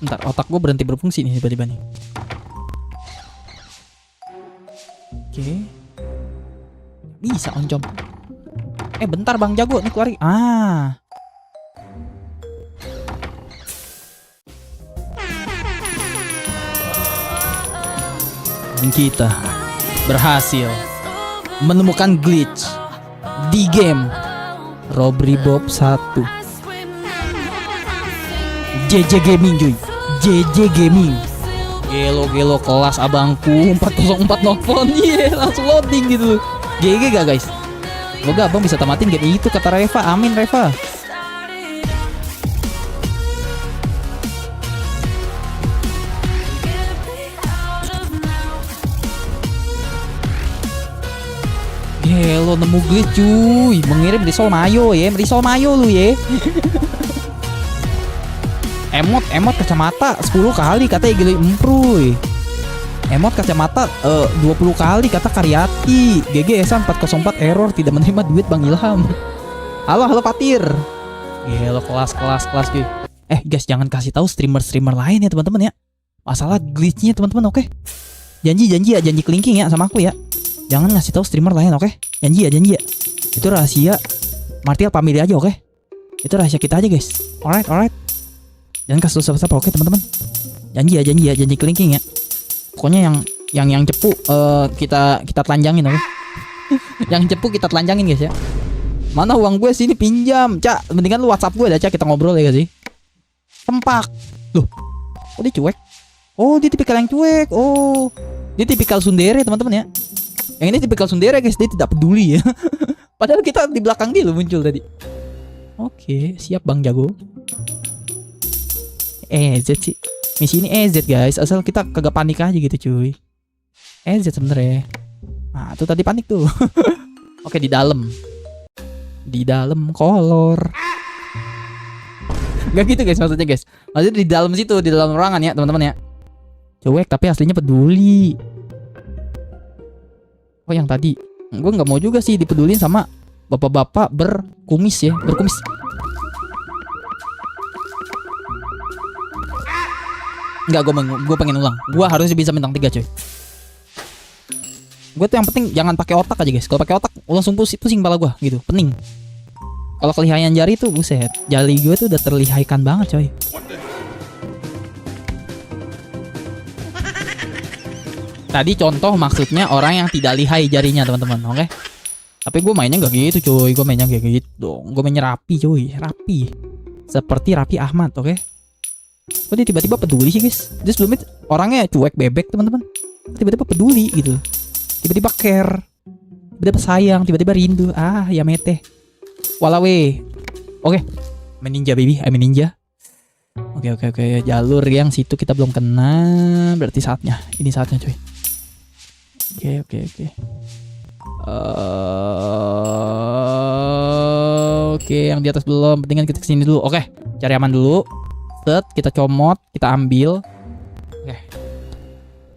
bentar, otak gue berhenti berfungsi nih tiba-tiba nih. Oke. Bisa oncom. Bentar Bang Jago nih keluarin. Dan kita berhasil menemukan glitch di game Robbery Bob 1. JJ Gaming cuy. JJ Gaming. Gelo kelas abangku 404 nelfon. Langsung loading gitu. GG gak guys? Semoga abang bisa tamatin game itu kata Reva. Amin Reva. Gelo nemu glitch cuy. Mengirim risol mayo ya. Risol mayo lu ya. Emot kacamata 10 kali katanya gila improy. Emot kacamata 20 kali kata Karyati. GG Esa 404 error tidak menerima duit Bang Ilham. Halo Patir. Gelo kelas cuy. Guys, jangan kasih tahu streamer lain ya teman-teman ya. Masalah glitchnya teman-teman, oke? Janji ya, janji kelingking ya sama aku ya. Jangan ngasih tahu streamer lain, oke? Janji ya. Itu rahasia Martial Family aja, oke? Itu rahasia kita aja guys. Alright. Jangan kasih tahu siapa-siapa, oke teman-teman? Janji ya, janji kelingking ya. Pokoknya yang cepu kita telanjangin, oke? Yang cepu kita telanjangin guys ya. Mana uang gue sini pinjam, Cak. Mendingan lu WhatsApp gue dah, Cak, kita ngobrol ya gak sih? Tempak. Loh. Kok dia cuek? Oh, dia tipikal yang cuek. Oh. Dia tipikal sundere, teman-teman ya. Yang ini tipikal sundere guys, dia tidak peduli ya. Padahal kita di belakang dia lo muncul tadi. Oke, siap Bang Jago. EZ sih. Misi ini EZ guys, asal kita kagak panik aja gitu cuy. EZ sebenernya. Nah, tuh tadi panik tuh. Oke, di dalam kolor. Gak gitu guys maksudnya guys. Maksudnya di dalam situ, di dalam ruangan ya teman-teman ya. Cuek tapi aslinya peduli. Oh yang tadi, gue nggak mau juga sih dipedulin sama bapak-bapak berkumis ya, berkumis. Enggak, gue pengen ulang. Gue harusnya bisa bintang 3 coy. Gue tuh yang penting jangan pakai otak aja guys. Kalau pakai otak langsung pusing kepala gue gitu, pening. Kalau kelihayan jari tuh buset, jari gue tuh udah terlihaikan banget coy. Tadi contoh maksudnya orang yang tidak lihai jarinya teman-teman, oke? Tapi gue mainnya nggak gitu cuy, gue mainnya kayak gitu dong. Gue mainnya rapi cuy, rapi. Seperti Raffi Ahmad, oke? Kok dia tiba-tiba peduli sih guys? Dia sebelumnya orangnya cuek bebek teman-teman. Tiba-tiba peduli gitu. Tiba-tiba care. Tiba-tiba sayang, tiba-tiba rindu. Ah, ya mete. Walawe. Oke. Main ninja baby, main ninja. Oke. Jalur yang situ kita belum kena. Berarti saatnya. Ini saatnya cuy. Oke. Oke, yang di atas belum. Pentingan kita kesini dulu. Oke, cari aman dulu. Set, kita comot, kita ambil. Oke.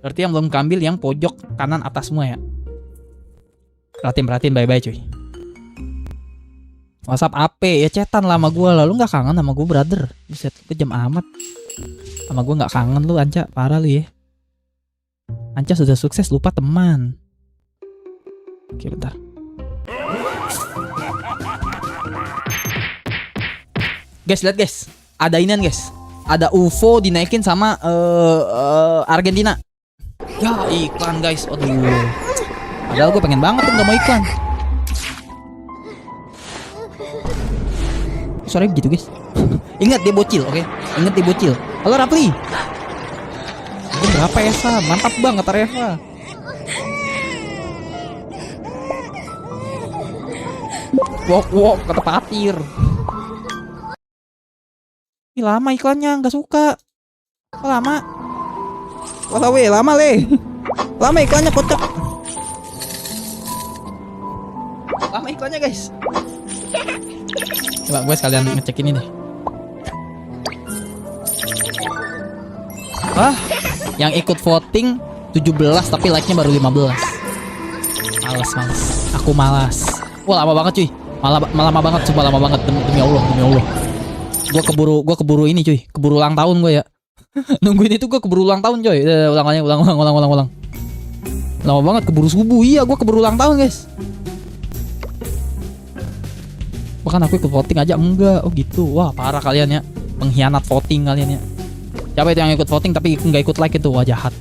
Berarti yang belum keambil yang pojok kanan atas semua ya. Perhatiin bye-bye cuy. WhatsApp AP ya, cetan lah sama gue lah. Lu gak kangen sama gue brother? Buset, kejam amat. Sama gue gak kangen lu Anca, parah lu ya. Anca sudah sukses lupa teman. Oke bentar. Guys, lihat guys. Ada inian guys. Ada UFO dinaikin sama Argentina. Ya iklan guys. Aduh. Padahal gue pengen banget tuh gak mau iklan. Suaranya gitu guys. Ingat dia bocil, oke? Ingat dia bocil. Halo Rapli. Ini berapa ya Sa? Mantap bang kata Reva. Wok kata Patir. Ih, lama iklannya, nggak suka. Kok lama? Wah we, lama le. Lama iklannya kocak. Lama iklannya guys. Coba gue sekalian ngecek ini deh. Wah, yang ikut voting 17 tapi like-nya baru 15. Males. Aku malas. Wah, lama banget cuy. Lama banget, sumpah lama banget demi Allah. Gue keburu ini cuy. Keburu ulang tahun gue ya. Nungguin itu gue keburu ulang tahun coy. Ulang. Lama banget keburu subuh. Iya, gue keburu ulang tahun guys. Bahkan aku ikut voting aja enggak. Oh gitu. Wah, parah kalian ya. Pengkhianat voting kalian ya. Siapa itu yang ikut voting tapi nggak ikut like itu? Wah, jahat.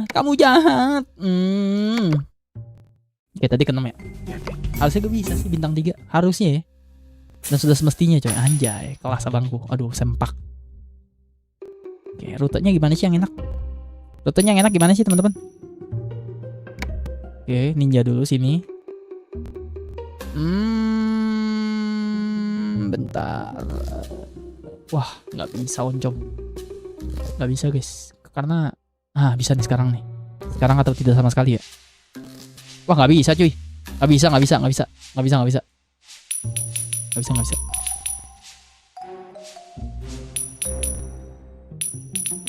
Kamu jahat. Oke, tadi keenam ya. Harusnya gue bisa sih bintang 3. Harusnya ya. Dan sudah semestinya coy. Anjay, kelas abangku. Aduh, sempak. Oke, rutenya gimana sih yang enak? Rutenya yang enak gimana sih teman-teman? Oke, ninja dulu sini. Bentar. Wah, nggak bisa oncom. Nggak bisa guys. Karena bisa nih sekarang nih. Sekarang atau tidak sama sekali ya? Wah, nggak bisa cuy. Nggak bisa.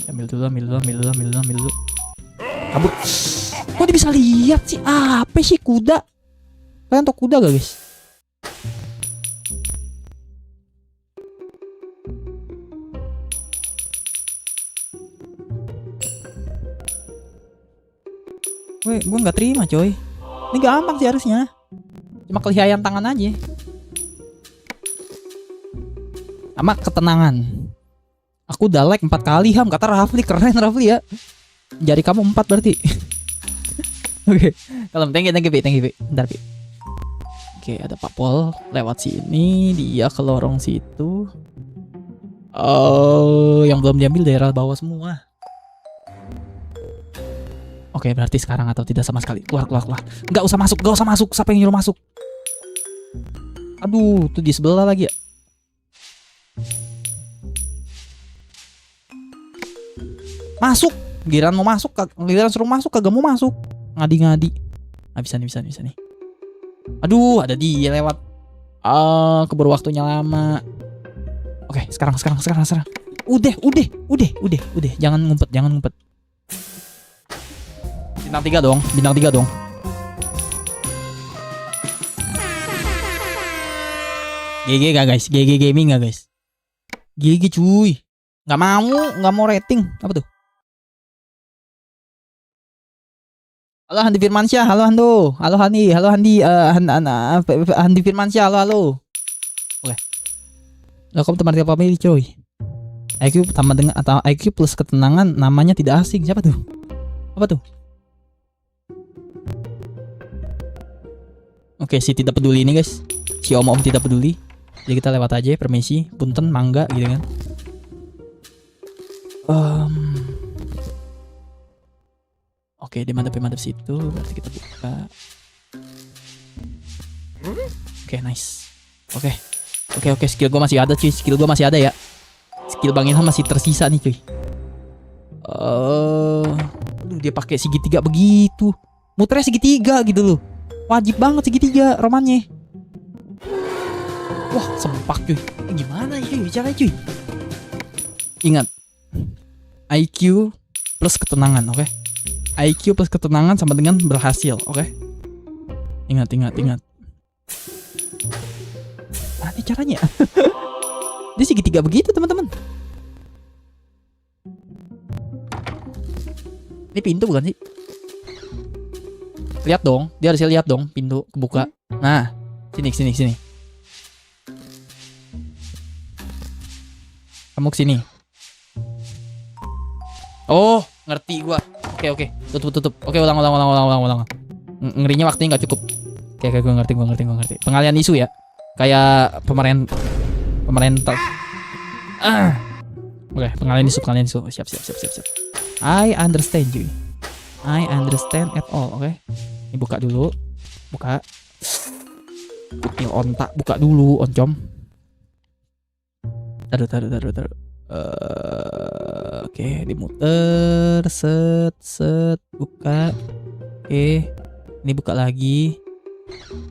Ambil dulu. Kabur. Kok dia bisa lihat sih? Apa sih kuda? Kalian tau kuda gak guys? Gue nggak terima coy. Ini gampang sih harusnya. Cuma kelihayan tangan aja. Sama ketenangan. Aku udah like 4 kali Ham, kata Rafli. Keren Rafli ya. Jari kamu 4 berarti. Oke. Kalau thank you Pi. Bentar Pi. Oke, ada Pak Pol lewat sini, dia ke lorong situ. Oh, yang belum diambil daerah bawah semua. Oke, berarti sekarang atau tidak sama sekali. Keluar. Nggak usah masuk. Siapa yang nyuruh masuk? Aduh, tuh di sebelah lagi ya. Masuk. Giliran mau masuk, giliran suruh masuk kagak mau masuk. Ngadi. Bisa nih. Aduh, ada dia lewat. Keburu waktunya lama. Oke, sekarang. Udah. Jangan ngumpet. Bintang 3 dong. GG gak guys? GG gaming gak guys? GG cuy. Gak mau rating. Apa tuh? Halo Handi Firmansyah, halo Hando. Halo Handi. Handi Firmansyah, halo. Oke. Welcome to Martial Family coy. IQ tambah dengan atau IQ plus ketenangan, namanya tidak asing. Siapa tuh? Apa tuh? Oke, si tidak peduli ini guys. Si om tidak peduli. Jadi kita lewat aja, permisi, punten, mangga gitu kan. Oke, dia mantap situ. Berarti kita buka. Oke, nice. Oke, skill gue masih ada cuy. Skill Bang Ilham masih tersisa nih cuy. Dia pakai segitiga begitu. Muternya segitiga gitu loh. Wajib banget segitiga romannya. Wah, sempak cuy. Gimana ya bicaranya cuy? Ingat, IQ plus ketenangan, oke? IQ plus ketenangan sama dengan berhasil, oke? Ingat. Nah, ini caranya. Dia segitiga begitu, teman-teman. Ini pintu bukan sih? Lihat dong, dia harusnya lihat dong pintu kebuka. Nah, sini. Kamu kesini. Oh, ngerti gua. Oke. Tutup. Oke, ulang. Ngerinya waktunya nggak cukup. Oke, gua ngerti. Pengalian isu ya. Kayak pemerintah. Oke, pengalian isu. Siap. I understand you. I understand at all, oke. Ini buka dulu. Buka. Kutil ontak, buka dulu, oncom. Taruh. Oke, dimuter, set, buka. Oke, ini buka lagi.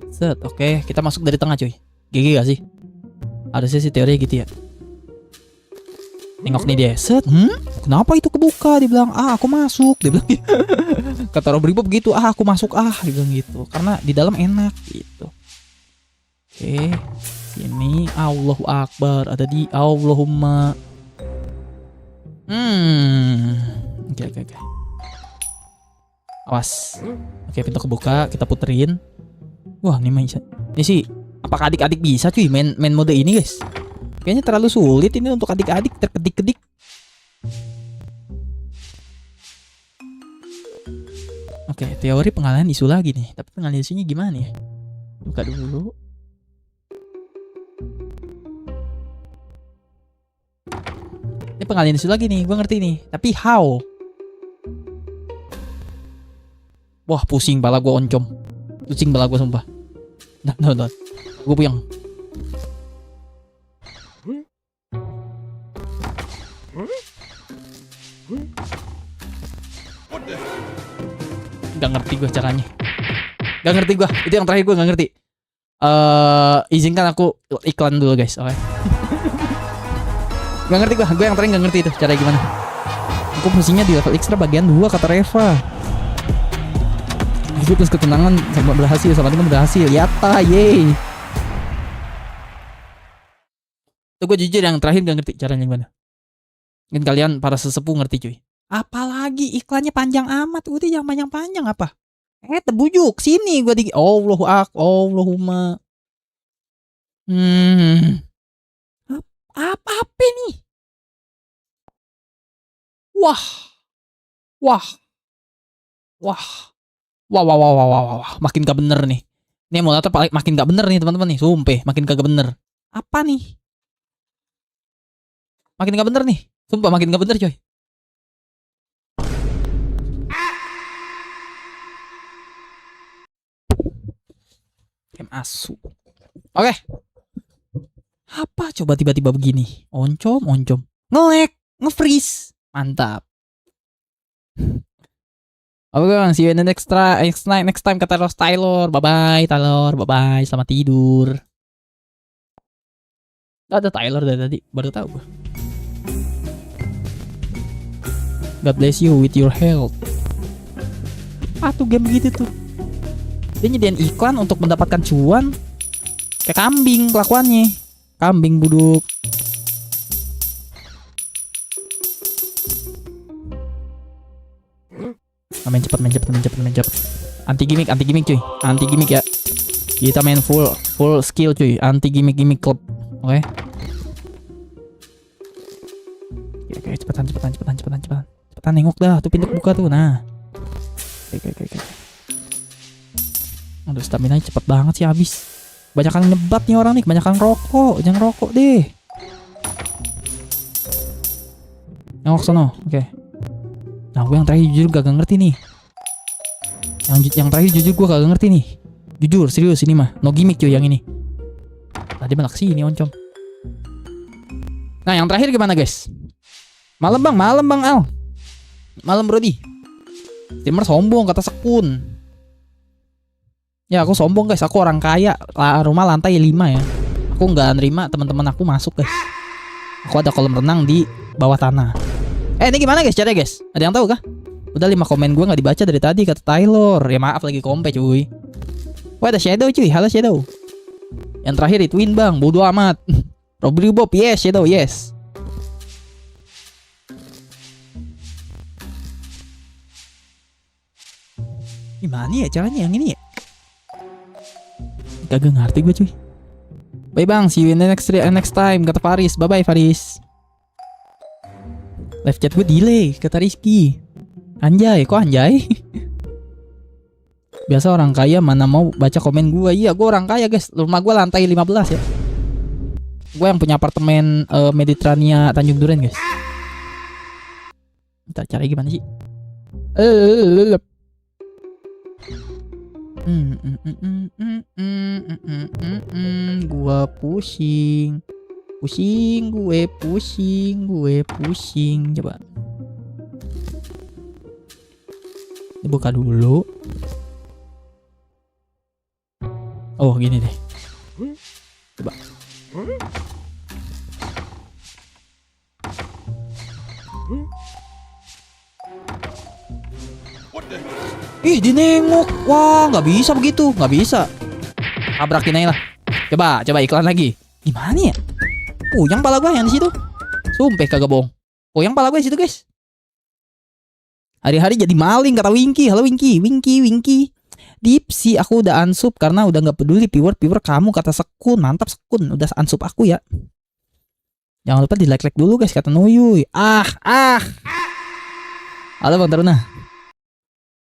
Set, oke, kita masuk dari tengah cuy. GG gak sih? Harusnya sih teori gitu ya. Nengok nih dia, set, kenapa itu kebuka? Dia bilang, aku masuk. Dia bilang, kata Rob Ribob gitu, aku masuk, dia bilang gitu. Karena di dalam enak gitu. Oke, sini, Allahu Akbar, ada di Allahumma. Oke. Awas. Oke, pintu kebuka, kita puterin. Wah, ini sih, apakah adik-adik bisa cuy main mode ini guys? Kayaknya terlalu sulit ini untuk adik-adik terkedik-kedik. Oke, teori pengalihan isu lagi nih. Tapi pengalihan isunya gimana ya? Buka dulu. Ini pengalihan isu lagi nih, gue ngerti nih. Tapi how? Wah pusing pala gue oncom. Pusing pala gue sumpah. Nah. Gue puyeng. Gak ngerti gue caranya. Gak ngerti gue. Itu yang terakhir gue gak ngerti. Izinkan aku iklan dulu guys. Oke. Gak ngerti gue yang terakhir gak ngerti itu caranya gimana. Aku pusingnya di level extra bagian 2 kata Reva. Itu terus ketenangan sama berhasil, sama teman berhasil. Yata, yeay. Itu gue jujur yang terakhir gak ngerti caranya gimana. Mungkin kalian para sesepuh ngerti cuy. Apalagi iklannya panjang amat. Udah yang panjang-panjang apa. Terbujuk sini gue di Allahumma. Apa nih? Wah. Makin gak bener nih. Ini emulator makin gak bener nih teman-teman nih. Sumpah makin kagak bener. Apa nih? Makin gak bener nih. Sumpah makin gak bener coy. Game asu. Oke. Apa coba tiba-tiba begini? Oncom. Nge-lag, nge-freeze. Mantap. Oke bang, see you in the next time kata Ross Taylor. Bye-bye Taylor, bye-bye. Selamat tidur. Gak ada Taylor dari tadi, baru tahu gue. God bless you with your health. Tuh game begitu tuh. Dia nyediain iklan untuk mendapatkan cuan. Kayak kambing kelakuannya. Kambing buduk. Main cepet. Anti gimmick cuy. Anti gimmick ya. Kita main full skill cuy. Anti gimmick club. Oke. Oke, cepetan. Cepetan nengok dah. Tuh pintu buka tuh. Nah. Oke. Aduh, stamina cepet banget sih habis. Banyakan nyebat nih orang nih, banyakan rokok. Jangan rokok deh. Nengok sono. Oke. Nah, gue yang terakhir jujur gak ngerti nih. Yang terakhir jujur gue gak ngerti nih. Jujur, serius ini mah. No gimmick cuy yang ini. Tadi malah sini oncom. Nah, yang terakhir gimana guys? Malam bang Al. Malam Brody. Streamer sombong kata Sekun. Ya aku sombong guys, aku orang kaya. Rumah lantai 5 ya. Aku gak nerima teman-teman aku masuk guys. Aku ada kolam renang di bawah tanah. Ini gimana guys caranya guys? Ada yang tahu kah? Udah 5 komen gue gak dibaca dari tadi kata Taylor. Ya maaf lagi kompe cuy. Wah ada Shadow cuy, halo Shadow. Yang terakhir Ritwin bang, bodo amat. Robri Bob, yes Shadow, yes. Gimana ya caranya yang ini ya? Kagak ngerti gue cuy. Bye bang, see you in the next time kata Faris. Bye bye Faris. Live chat gue delay kata Rizky. Anjay, kok anjay? Biasa orang kaya mana mau baca komen gue. Iya gue orang kaya guys. Rumah gue lantai 15 ya. Gue yang punya apartemen Mediterania Tanjung Duren guys. Ntar caranya gimana sih? Gua pusing. Gue pusing. Coba dibuka dulu. Oh gini deh. Coba. Ih dinengok. Wah nggak bisa begitu. Nggak bisa. Tabrakin aja lah. Coba iklan lagi. Gimana ya? Yang pala gue yang di situ. Sumpah kagak bohong. Yang pala gue di situ guys. Hari-hari jadi maling kata Winky. Halo Winky. Dipsi aku udah unsub karena udah nggak peduli viewer kamu kata Sekun. Mantap Sekun udah unsub aku ya. Jangan lupa di like dulu guys kata Nuyuy. Halo Bang Taruna.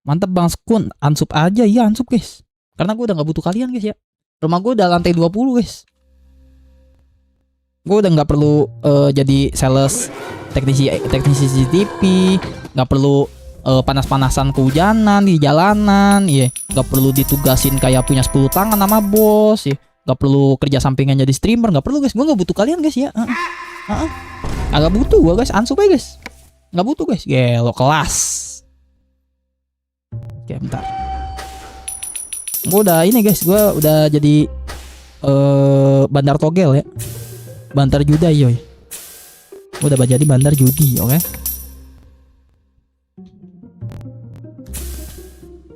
Mantap Bang Sekun, unsub aja. Iya unsub guys. Karena gue udah gak butuh kalian guys ya. Rumah gue udah lantai 20 guys. Gue udah gak perlu jadi sales teknisi CCTV. Gak perlu panas-panasan kehujanan di jalanan, ya. Gak perlu ditugasin kayak punya 10 tangan sama bos, ya. Gak perlu kerja sampingan jadi streamer, gak perlu guys. Gue gak butuh kalian guys ya. Agak butuh gue guys, ansub aja guys. Gak butuh guys, gelo kelas. Oke bentar. Gue udah ini guys, gue udah jadi bandar togel ya. Bandar juda yoy. Gue udah jadi bandar judi, oke.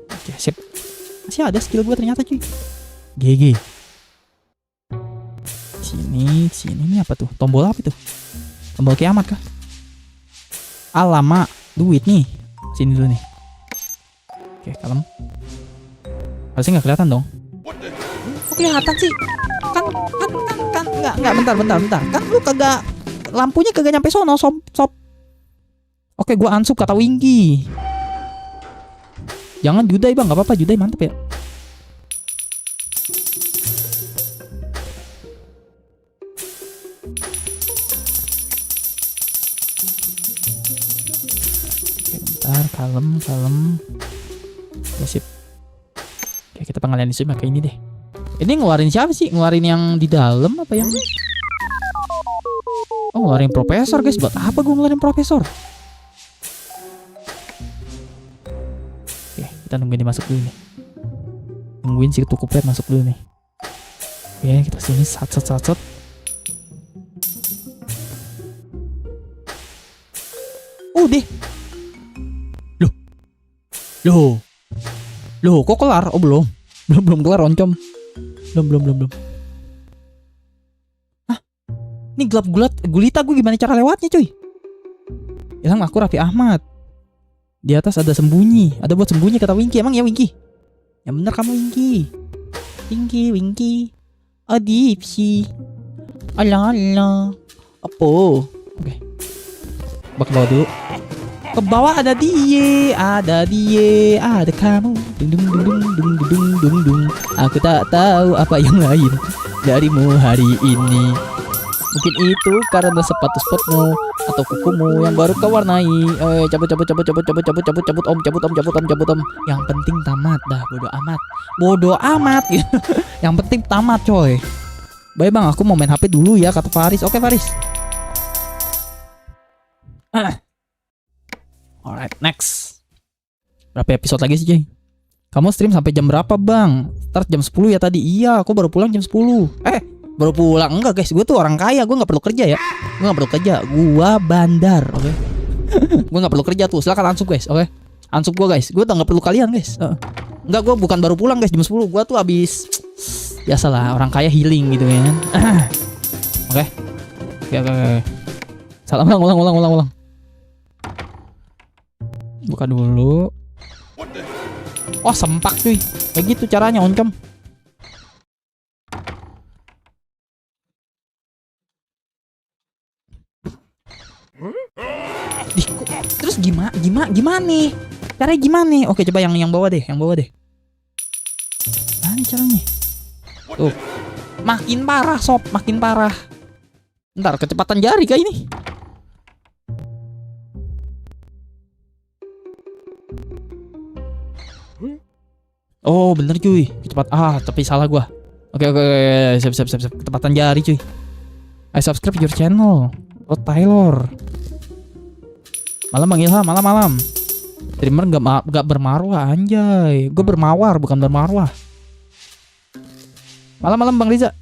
Oke sip. Masih ada skill gue ternyata cuy. GG. Sini ini apa tuh? Tombol apa itu? Tombol kiamat kah? Alamak, duit nih. Sini dulu nih. Oke, kalem. Harusnya nggak kelihatan dong. Kok kelihatan sih? Kan enggak, bentar. Kan lu kagak, lampunya kagak nyampe sono, sob. Oke, gua ansub kata Winky. Jangan judai bang, nggak apa-apa, judai mantep ya. Kalem. Ya, sip. Oke, kita pengalian isu pakai ini deh. Ini ngeluarin siapa sih? Ngeluarin yang di dalam apa yang? Oh, ngeluarin profesor guys. Buat apa gue ngeluarin profesor? Oke, kita nungguin dia masuk dulu nih. Nungguin si tukupet masuk dulu nih. Oke, kita sini sat. Deh. Loh, kok kelar? Oh, belum kelar oncom. Belum. Hah? Ini gelap gulita gue gimana cara lewatnya, cuy? Hilang aku Raffi Ahmad. Di atas ada sembunyi. Ada buat sembunyi kata Winky. Emang ya Winky? Yang bener kamu Winky. Winky. Adipsi. Ala. Apa? Oke. Bak bawah dulu. Ke bawah ada dia, ada kamu. Dung. Aku tak tahu apa yang lain darimu hari ini. Mungkin itu karena sepatu spotmu atau kukumu yang baru kau warnai. Cabut om. Yang penting tamat dah, bodo amat. Yang penting tamat coy. Baik bang, aku mau main HP dulu ya kata Faris. Oke Faris. Alright, next. Berapa episode lagi sih, Jay? Kamu stream sampai jam berapa, Bang? Start jam 10 ya tadi. Iya, aku baru pulang jam 10. Baru pulang. Enggak, guys. Gue tuh orang kaya. Gue gak perlu kerja ya. Gue bandar, oke? Gue gak perlu kerja tuh. Silakan ansub, guys, oke? Ansub gue, guys. Gue udah gak perlu kalian, guys. Enggak, gue bukan baru pulang, guys, jam 10. Gue tuh habis biasalah orang kaya healing gitu ya. Oke. Salam, ulang. Buka dulu. Wah, sempak cuy. Kayak gitu caranya oncom. Terus gimana nih? Caranya gimana? Oke, coba yang bawah deh, Mana caranya? Tuh. Makin parah, sob, makin parah. Ntar kecepatan jari kayak ini. Oh bener cuy, cepat. Tapi salah gua. Oke, siap. Ketepatan jari cuy. I subscribe your channel. Oh Taylor. Malam Bang Ilham, malam. Streamer gak bermarwah anjay. Gue bermawar bukan bermarwah. Malam Bang Riza.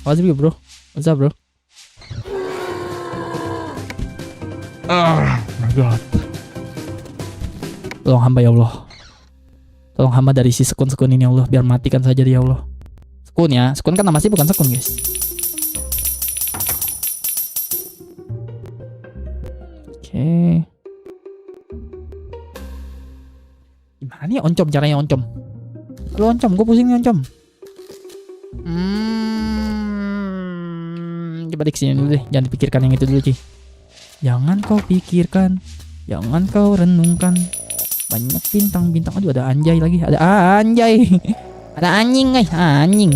What's up bro? My god. Tolong hamba ya Allah. Tolong hamba dari si sekun ini ya Allah. Biar matikan saja dia ya Allah. Sekun ya. Sekun kan nama sih bukan sekun guys. Oke. Gimana nih oncom caranya oncom? Lu oncom, gue pusing nih oncom. Coba di sini dulu deh. Jangan dipikirkan yang itu dulu Ci. Jangan kau pikirkan. Jangan kau renungkan. Banyak bintang-bintang. Aduh ada anjay lagi. Ada anjay. Ada anjing guys. Anjing.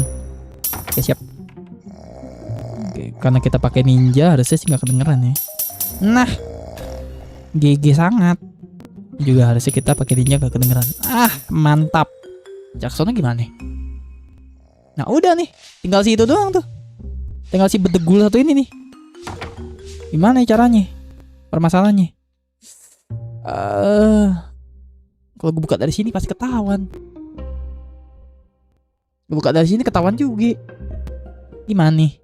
Oke siap. Oke, karena kita pakai ninja harusnya sih gak kedengeran ya. Nah GG sangat. Juga harusnya kita pakai ninja gak kedengeran. Ah, mantap. Jacksonnya gimana nih? Nah udah nih, tinggal si itu doang tuh. Tinggal si bedegul satu ini nih. Gimana ya caranya? Permasalahannya. Kalau gue buka dari sini pasti ketahuan. Gue buka dari sini ketahuan juga. Gimana nih?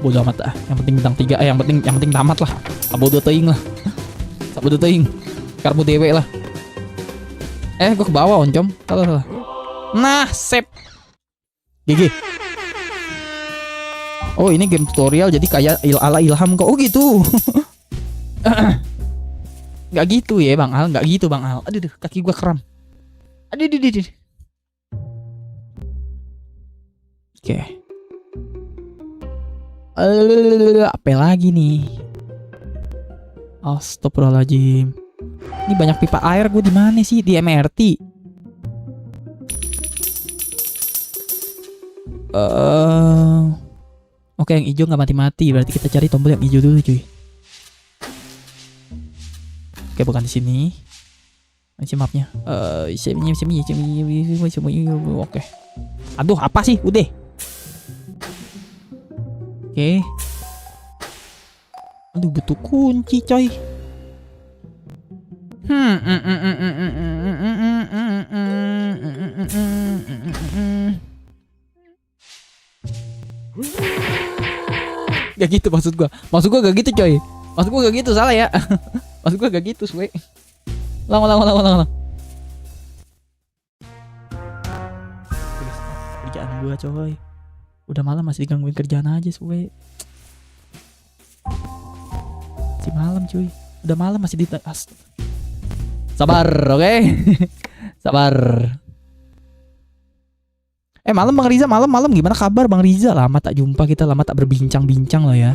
Bodo amat ah. Yang penting bintang 3. Yang penting tamat lah. Abodo teuing lah. Abodo teuing. Karbu dewe lah. Gue ke bawah oncom. Salah. Nah, sep. GG. Oh, ini game tutorial jadi kayak ala Ilham kok. Oh gitu. Gak gitu ya Bang Al. Gak gitu Bang Al. Aduh, kaki gua kram. Aduh. Oke. Apa lagi nih? Astagfirullahaladzim. Ini banyak pipa air gue di mana sih? Di MRT. Oke, yang hijau nggak mati-mati. Berarti kita cari tombol yang hijau dulu, cuy. Oke, bukan di sini. Ini mapnya. Oke. Aduh, apa sih? Udah. Oke. Aduh, butuh kunci coy. Gak gitu maksud gua. Maksud gua gak gitu coy. Maksud gua gak gitu, salah ya. Maksud gua gak gitu, suwe. Lang. Kerjaan gua coy. Udah malam masih digangguin kerjaan aja, suwe. Si malam cuy. Udah malam masih di sabar, oke? Sabar. Malam Bang Riza, malam gimana kabar Bang Riza? Lama tak jumpa kita, lama tak berbincang-bincang loh ya.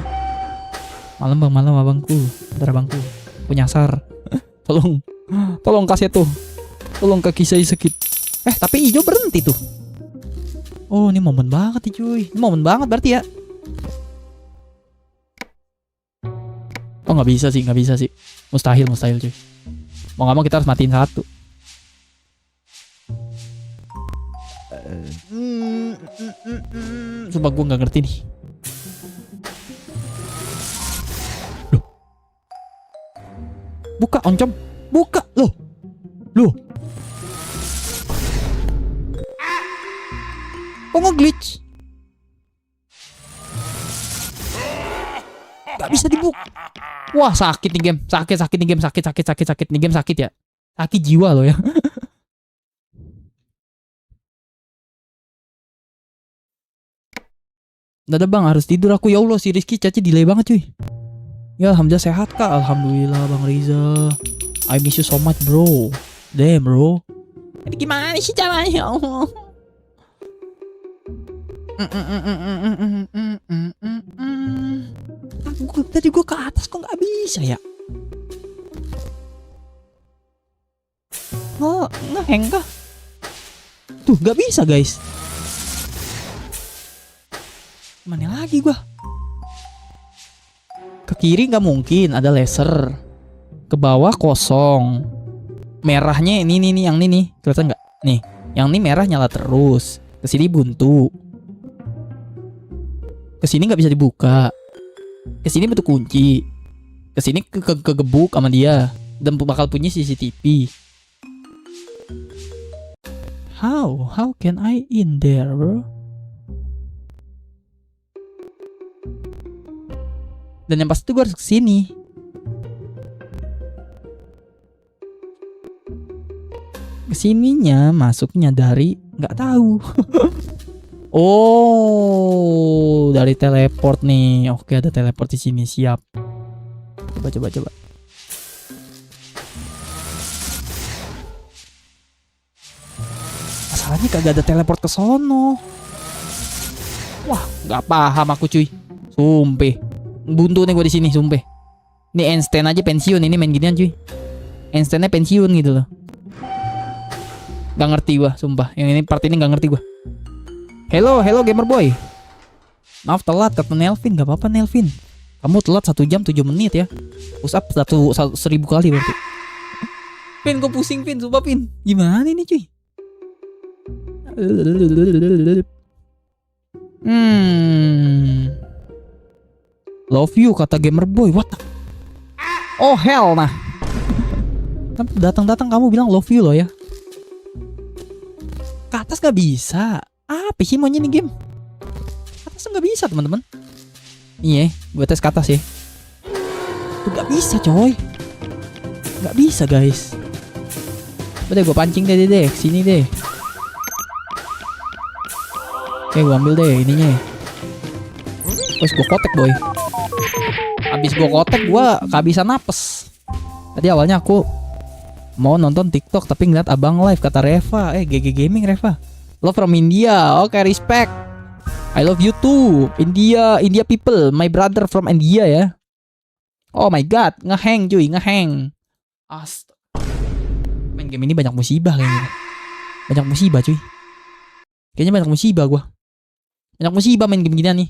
Malam abangku. Bentar abangku. Aku nyasar. Tolong kasih tuh. Tolong kaki saya sakit. Tapi hijau berhenti tuh. Oh, ini momen banget nih cuy. Ini momen banget berarti ya. Oh, nggak bisa sih. Mustahil cuy. Mau nggak mau kita harus matiin satu. Sumpah gue nggak ngerti nih. Loh. Buka oncom. Buka loh. Kok nge-glitch? Gak bisa dibuka. Wah, sakit nih game. Sakit nih game. Sakit nih game, sakit ya. Sakit jiwa loh ya. Dadah Bang, harus tidur aku. Ya Allah, si Rizky Caci delay banget cuy. Ya alhamdulillah sehat kak. Alhamdulillah Bang Riza. I miss you so much bro. Damn bro. Ini gimana sih caranya ya Allah. Tadi gue ke atas kok nggak bisa ya? Oh, ngeheng kah? Tuh nggak bisa guys. Mana lagi gue? Ke kiri nggak mungkin, ada laser. Ke bawah kosong. Merahnya ini nih, yang ini nih, kelihatan nggak? Nih, yang ini merah nyala terus. Kesini buntu. Kesini nggak bisa dibuka. Kesini butuh kunci. Kesini kegebuk sama dia dan bakal punya CCTV. How can I in there, bro? Dan yang pasti gue harus kesini. Kesininya masuknya dari nggak tahu. Oh, dari teleport nih. Oke, ada teleport di sini, siap. Coba. Masalahnya kagak ada teleport ke sono. Wah, nggak paham aku cuy. Sumpah. Buntu nih gue di sini, sumpah. Ini Einstein aja pensiun ini main ginian cuy. Einsteinnya pensiun gitu loh. Gak ngerti gue, sumpah. Yang ini part ini gak ngerti gue. Hello gamer boy. Maaf telat kata Nelvin. Gak apa-apa Nelvin. Kamu telat 1 jam 7 menit ya. Push up 1000 kali berarti. Pin gue pusing Pin. Sumpah Pin. Gimana ini cuy? Love you kata gamer boy. What the? Oh hell nah. Datang-datang kamu bilang love you loh ya. Ke atas gak bisa. Apa sih maunya nih game? Ke atas gak bisa teman-teman. Iya, gue tes ke atas ya. Tuh gak bisa coy. Gak bisa guys. Udah gue pancing deh. Sini deh. Oke gue ambil deh ininya. Terus gue kotek boy. Abis gue kotek gue kehabisan napes. Tadi awalnya aku mau nonton TikTok tapi ngeliat abang live kata Reva. GG Gaming Reva. Love from India. Oke respect. I love you too. India people. My brother from India ya. Oh my god. Ngehang cuy. Ngehang. Main game ini banyak musibah kayaknya. Banyak musibah cuy. Kayaknya banyak musibah gua. Banyak musibah main game gini nih.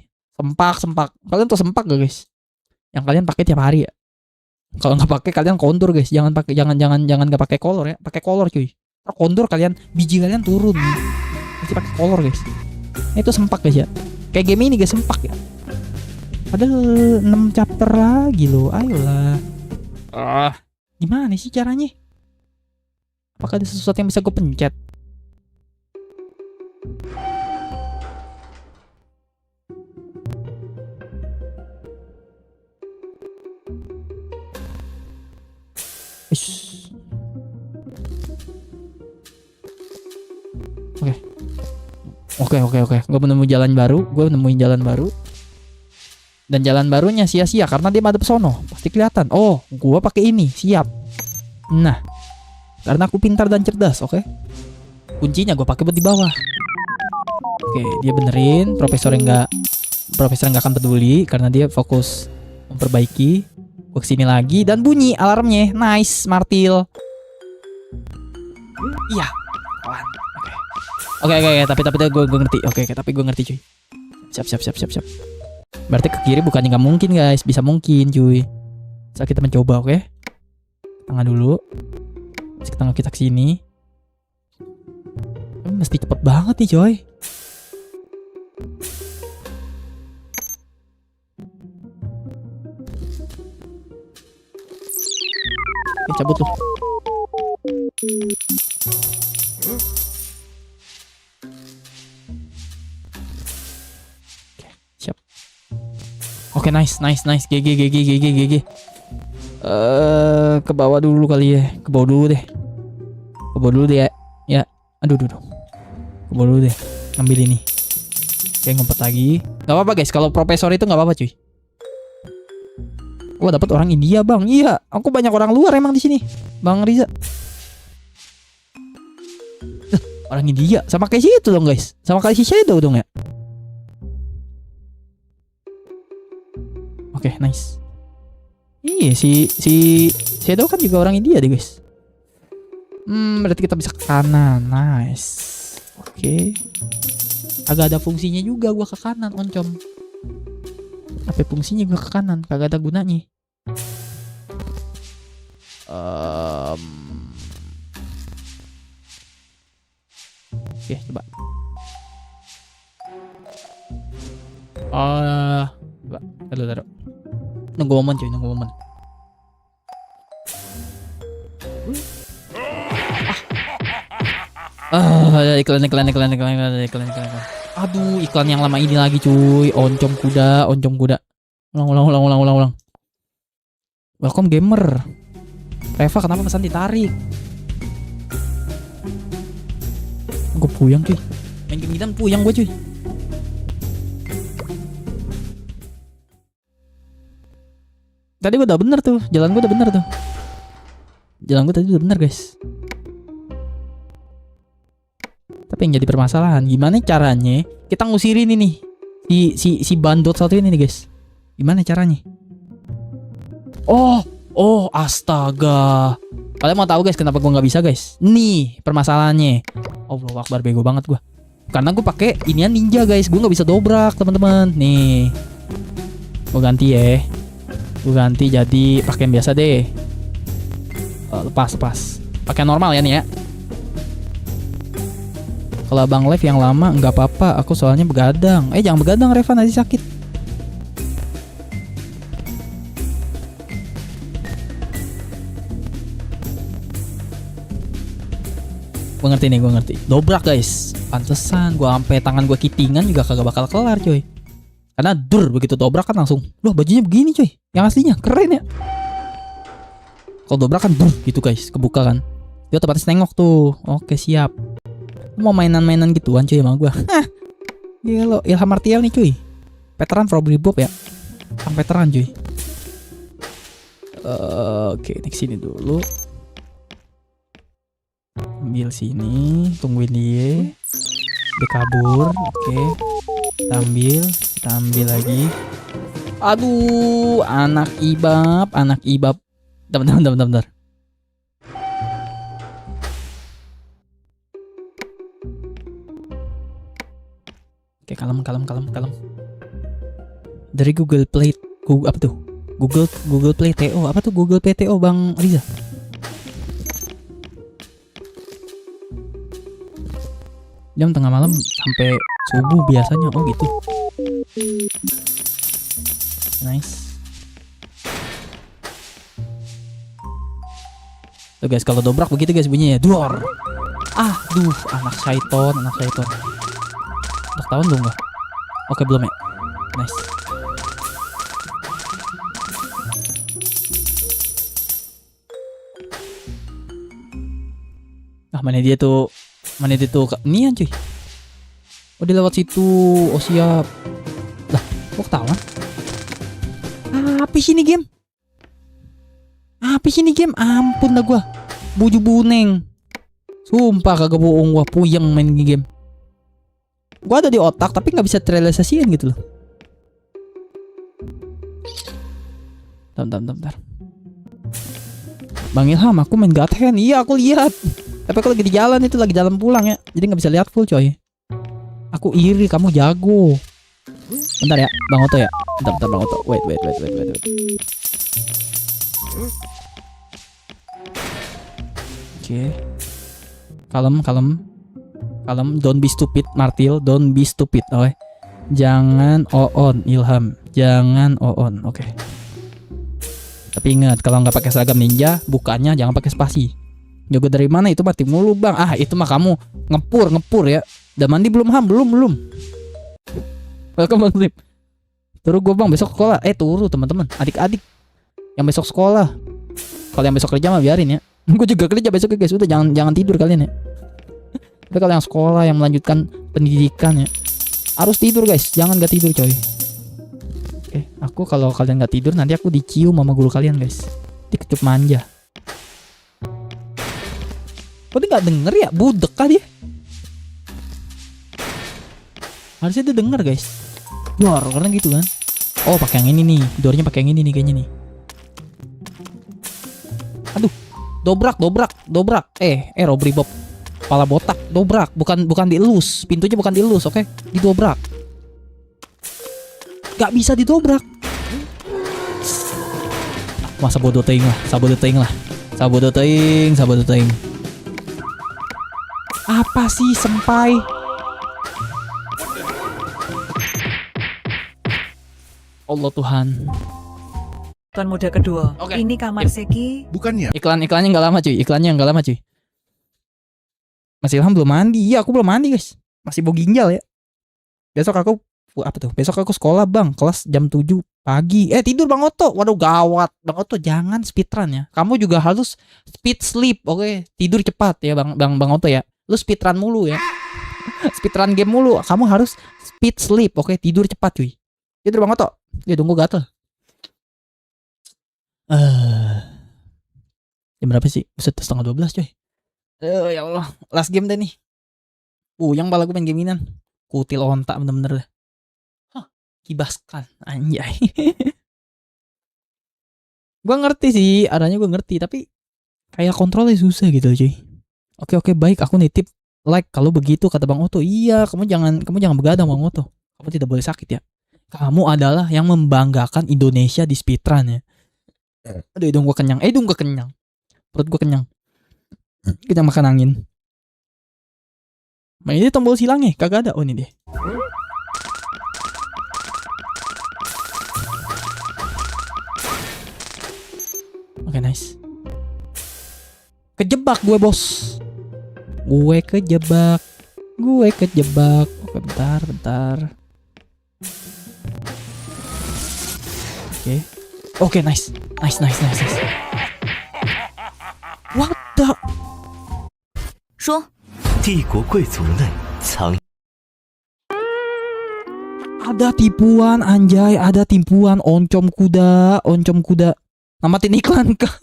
Sempak. Kalian tuh sempak gak guys? Yang kalian pakai tiap hari ya. Kalau nggak pakai kalian kontur guys. Jangan nggak pakai kolor ya. Pakai kolor cuy. Kalau kontur kalian biji kalian turun. Mesti pakai kolor guys. Itu sempak guys ya. Kayak game ini guys sempak ya. Padahal 6 chapter lagi loh. Ayolah. Gimana sih caranya? Apakah ada sesuatu yang bisa gue pencet? Oke. Gue menemuin jalan baru. Dan jalan barunya sia-sia karena dia madep sono. Pasti kelihatan. Oh, gue pakai ini. Siap. Nah, karena aku pintar dan cerdas, oke? Kuncinya gue pakai buat di bawah. Oke, dia benerin. Profesor yang nggak akan peduli karena dia fokus memperbaiki. Gue kesini lagi dan bunyi alarmnya. Nice, Martil. Iya. Oke, tapi gue ngerti. Oke, tapi gue ngerti cuy. Siap. Berarti ke kiri bukannya nggak mungkin guys, bisa mungkin cuy. Saat kita mencoba, oke? Tengah dulu. Terus kita kesini. Mesti cepet banget nih coy. Oke, cabut tuh. Siap. Oke, nice. GG. Ke bawah dulu kali ya. Ke bawah dulu deh ya. Ya. Aduh. Ke bawah dulu deh. Ambil ini. Oke, ngumpet lagi. Gak apa-apa guys, kalau profesor itu gak apa-apa cuy. Wah, dapat orang India bang. Iya, aku banyak orang luar emang di sini, Bang Riza. Orang India, sama kayak si itu dong guys, sama kayak si Shadow dong ya. Oke, nice. Iya, si Shadow kan juga orang India deh guys. Berarti kita bisa ke kanan. Nice. Oke. Agak ada fungsinya juga gua ke kanan, oncom. Apa fungsinya gua ke kanan? Kagak ada gunanya. Oke, coba. Coba. Taruh. Nunggu momen cuy, iklan. Aduh, iklan yang lama ini lagi cuy. Oncom kuda. Ulang. Welcome gamer. Reva kenapa pesan ditarik? Gue puyang cuy. Main game gitan puyang gue cuy. Tadi gue udah bener tuh. Jalan gue tadi udah bener guys. Tapi yang jadi permasalahan, gimana caranya kita ngusirin ini si bandot satu ini nih guys. Gimana caranya? Oh, astaga. Kalian mau tahu guys kenapa gue nggak bisa guys? Nih permasalahannya. Allahu Akbar, bego banget gue. Karena gue pakai inian ninja guys, gue nggak bisa dobrak teman-teman. Nih, gue ganti ya. Gue ganti jadi pakai yang biasa deh. Lepas. Pakai normal ya nih ya. Kalau abang live yang lama nggak apa-apa, aku soalnya begadang. Jangan begadang Reva, nanti sakit. Gue ngerti. Dobrak guys. Pantesan gue sampai tangan gue kitingan juga kagak bakal kelar coy. Karena begitu dobrak kan langsung, loh bajunya begini coy. Yang aslinya keren ya. Kalau dobrak kan gitu guys, kebuka kan. Dia otomatis nengok tuh. Oke siap. Mau mainan-mainan gituan cuy sama gue. Gila, Ilham Martial nih cuy. Veteran Robbery Bob ya. Sang veteran cuy. Oke, next sini dulu. Ambil sini, tungguin dia. Dia kabur, oke. Kita ambil lagi. Aduh, anak ibab. Bentar. Oke, kalem. Dari Google Play, apa tuh? Google Play TO, apa tuh Google Play TO Bang Riza? Jam tengah malam sampai subuh biasanya. Oh gitu. Nice. Tuh guys, kalau dobrak begitu guys bunyinya. Duar. Aduh, anak syaiton. Udah ketahuan belum gak? Oke, belum ya. Nice. Mana dia tuh nian cuy. Oh dia lewat situ. Oh siap. Lah kok ketahuan? Apa sih ini game? Ampun dah gua. Buju buneng. Sumpah kagak bohong, gua puyeng main game. Gua ada di otak tapi nggak bisa terrealisasiin gitu loh. Bentar. Bang Ilham, aku main God Hand. Iya aku lihat. Tapi kalau lagi di jalan itu lagi jalan pulang ya, jadi nggak bisa lihat full coy. Aku iri, kamu jago. Bentar ya, Bang Oto ya. Bentar Bang Oto. Wait. Oke. Kalem. Don't be stupid, Martil. Don't be stupid. Oke. Jangan on, Ilham. Jangan on. Oke. Tapi ingat, kalau nggak pakai seragam ninja, bukanya jangan pakai spasi. Jago dari mana itu mati mulu bang. Itu mah kamu ngepur ya. Udah mandi belum Ham? Belum. Welcome bang Slip. Turu gue bang besok sekolah. Turu teman-teman, adik-adik yang besok sekolah. Kalau yang besok kerja mah biarin ya. Gue juga kerja besok guys. Udah jangan tidur kalian ya. Tapi kalau yang sekolah yang melanjutkan pendidikan ya, harus tidur guys. Jangan gak tidur coy. Oke, aku kalau kalian gak tidur nanti aku dicium sama guru kalian guys. Dikecup manja. Kok dia gak denger ya? Budek kah dia? Harusnya dia denger guys. Dor, karena gitu kan. Oh pakai yang ini nih. Dornya pakai yang ini nih kayaknya nih. Aduh, dobrak. Robbery Bob. Kepala botak, dobrak. Bukan dielus. Pintunya bukan dielus, oke? Didobrak. Gak bisa didobrak. Masa bodoh teing lah. Sabodo teing. Apa sih sempai? Allah Tuhan. Tuan muda kedua. Oke. Ini kamar Seki. Bukannya. Iklannya nggak lama cuy. Mas Ilham belum mandi. Iya aku belum mandi guys. Masih bau ginjal ya. Besok aku sekolah bang. Kelas jam 7 pagi. Tidur Bang Oto. Waduh gawat. Bang Oto jangan speedrun ya. Kamu juga harus speed sleep. Oke. Tidur cepat ya Bang Oto ya. Lu speedrun mulu ya. Speedrun game mulu. Kamu harus speed sleep. Oke. Tidur cepat cuy. Tidur Bang Oto. Ya tunggu gatel. Jam berapa sih? Buset, 11:30 coy. Ya Allah, last game deh nih. Yang bala gue main gameinan. Kutil ontak bener-bener. Kibaskan anjay. Gue ngerti sih, arahnya gue ngerti, tapi kayak kontrolnya susah gitu cuy. Oke baik, aku nitip like kalau begitu, kata Bang Oto. Iya, kamu jangan begadang Bang Oto. Kamu tidak boleh sakit ya. Kamu adalah yang membanggakan Indonesia di speedrun ya. Aduh, hidung gue kenyang. Hidung gue kenyang. Perut gue kenyang. Kita makan angin. Nah, ini tombol silangnya kagak ada. Oh, ini deh. Oke, nice. Kejebak gue, bos. Gue kejebak. Oke, bentar. Oke, nice. What the? 说，帝国贵族们藏 Ada tipuan, anjay, ada tipuan. Oncom kuda. Namatin iklan kah?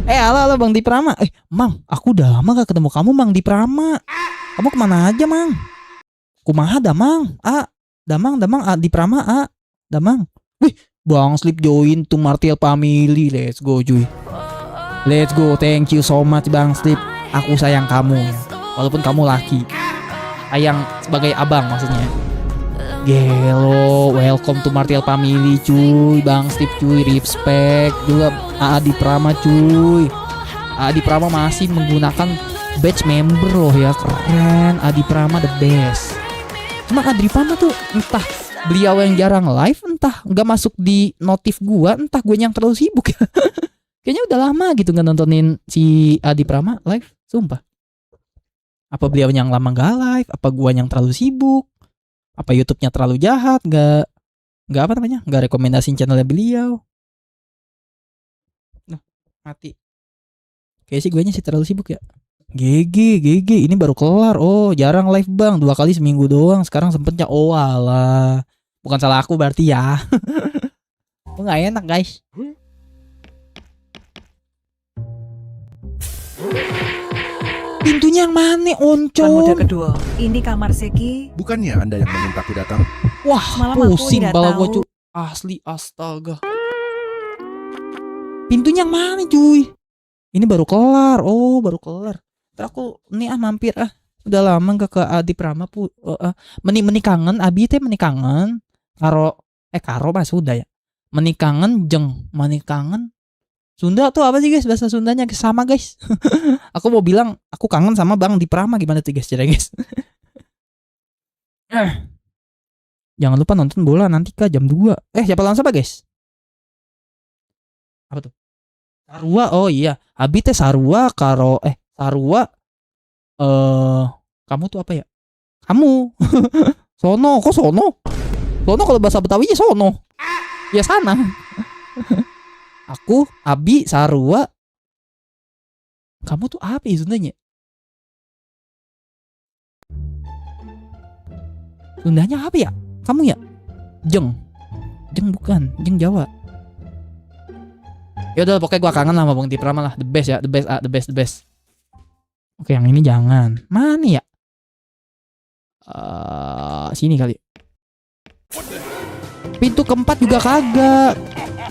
Halo Bang Diprama. Mang, aku udah lama gak ketemu kamu, Mang Diprama. Kamu kemana aja, Mang? Kumaha Damang? Damang, Diprama, Damang. Wih, Bang Slip join to Martial Family. Let's go, cuy. Let's go. Thank you so much, Bang Slip. Aku sayang kamu. Walaupun kamu laki. Sayang sebagai abang maksudnya. Gelo, welcome to Martial Family, cuy. Bang Slip, cuy. Respect juga Adi Prama, cuy. Adi Prama masih menggunakan badge member loh ya. Keren. Adi Prama the best. Cuma Adi Prama tuh entah beliau yang jarang live, entah nggak masuk di notif gua, entah gue yang terlalu sibuk ya. Kayaknya udah lama gitu nggak nontonin si Adi Prama live, sumpah. Apa beliau yang lama nggak live? Apa gua yang terlalu sibuk? Apa YouTube-nya terlalu jahat? Nggak apa namanya? Nggak rekomendasiin channelnya beliau. Nah, mati. Kayaknya sih guanya sih terlalu sibuk ya. GG, ini baru kelar. Oh, jarang live Bang, 2 kali seminggu doang. Sekarang sempetnya. Oh alah, bukan salah aku berarti ya. Oh, nggak enak guys. Pintunya yang mana, Tuan muda Oncom? kedua. Ini kamar Seki. Bukannya Anda yang memintaku datang? Wah, Semalam aku pusing nggak kepala tahu. gua cuy. Asli, astaga. Pintunya yang mana cuy? Ini baru kelar. Oh, baru kelar. Ntar aku nih mampir Udah lama gak ke Adi Prama meni kangen abi teh meni kangen karo mah Sunda ya. Meni kangen Sunda tuh apa sih guys, bahasa Sundanya sama guys. Aku mau bilang aku kangen sama Bang Di Prama, gimana tuh guys, cara guys. Jangan lupa nonton bola nanti kah jam 2. Siapa lawan siapa guys? Apa tuh? Sarua. Oh iya, abi teh Sarua karo Sarua. Kamu tuh apa ya? Kamu. Sono, kok sono? Sono kalau bahasa Betawi ya sono. Ya sana. Aku, Abi, Sarua. Kamu tuh apa ya Sundanya? Sundanya apa ya? Kamu ya? Jeng bukan, Jeng Jawa. Ya udah pokoknya gua kangen lah sama Bang Diprama lah. The best ya, the best. Oke, yang ini jangan. Mana ya? Sini kali. Pintu keempat juga kagak.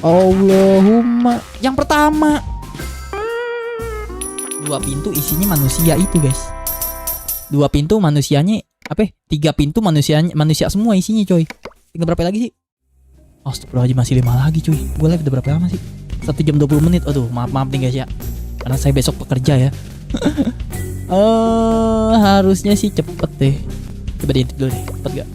Allahumma. Yang pertama. 2 pintu isinya manusia itu, guys. 2 pintu manusianya 3 pintu manusia semua isinya, coy. Tinggal berapa lagi sih? Astagfirullahaladzim, masih 5 lagi, cuy. Gue live udah berapa lama sih? 1 jam 20 menit. Aduh, maaf nih guys ya. Karena saya besok bekerja ya. Harusnya sih cepet deh. Coba diintip dulu deh, cepet gak?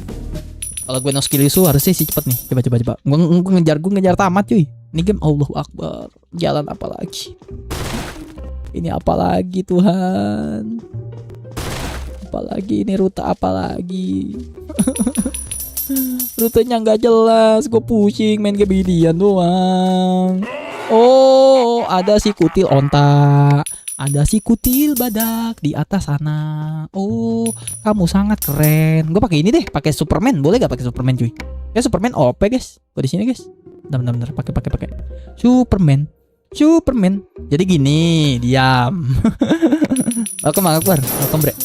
Kalau gue no skill isu harusnya sih cepet nih. Coba. Gue ngejar tamat cuy. Ini game Allahu Akbar. Jalan apa lagi? Ini apa lagi Tuhan? Apalagi ini rute apa lagi? Rutenya nggak jelas. Gue pusing main game ginian doang. Oh, ada si kutil onta. Ada si kutil badak di atas sana. Oh, kamu sangat keren. Gue pakai ini deh, pakai Superman. Boleh gak pakai Superman cuy? Ya Superman OP guys. Gue di sini guys. Bentar, pakai. Superman. Jadi gini, diam. Welcome bre.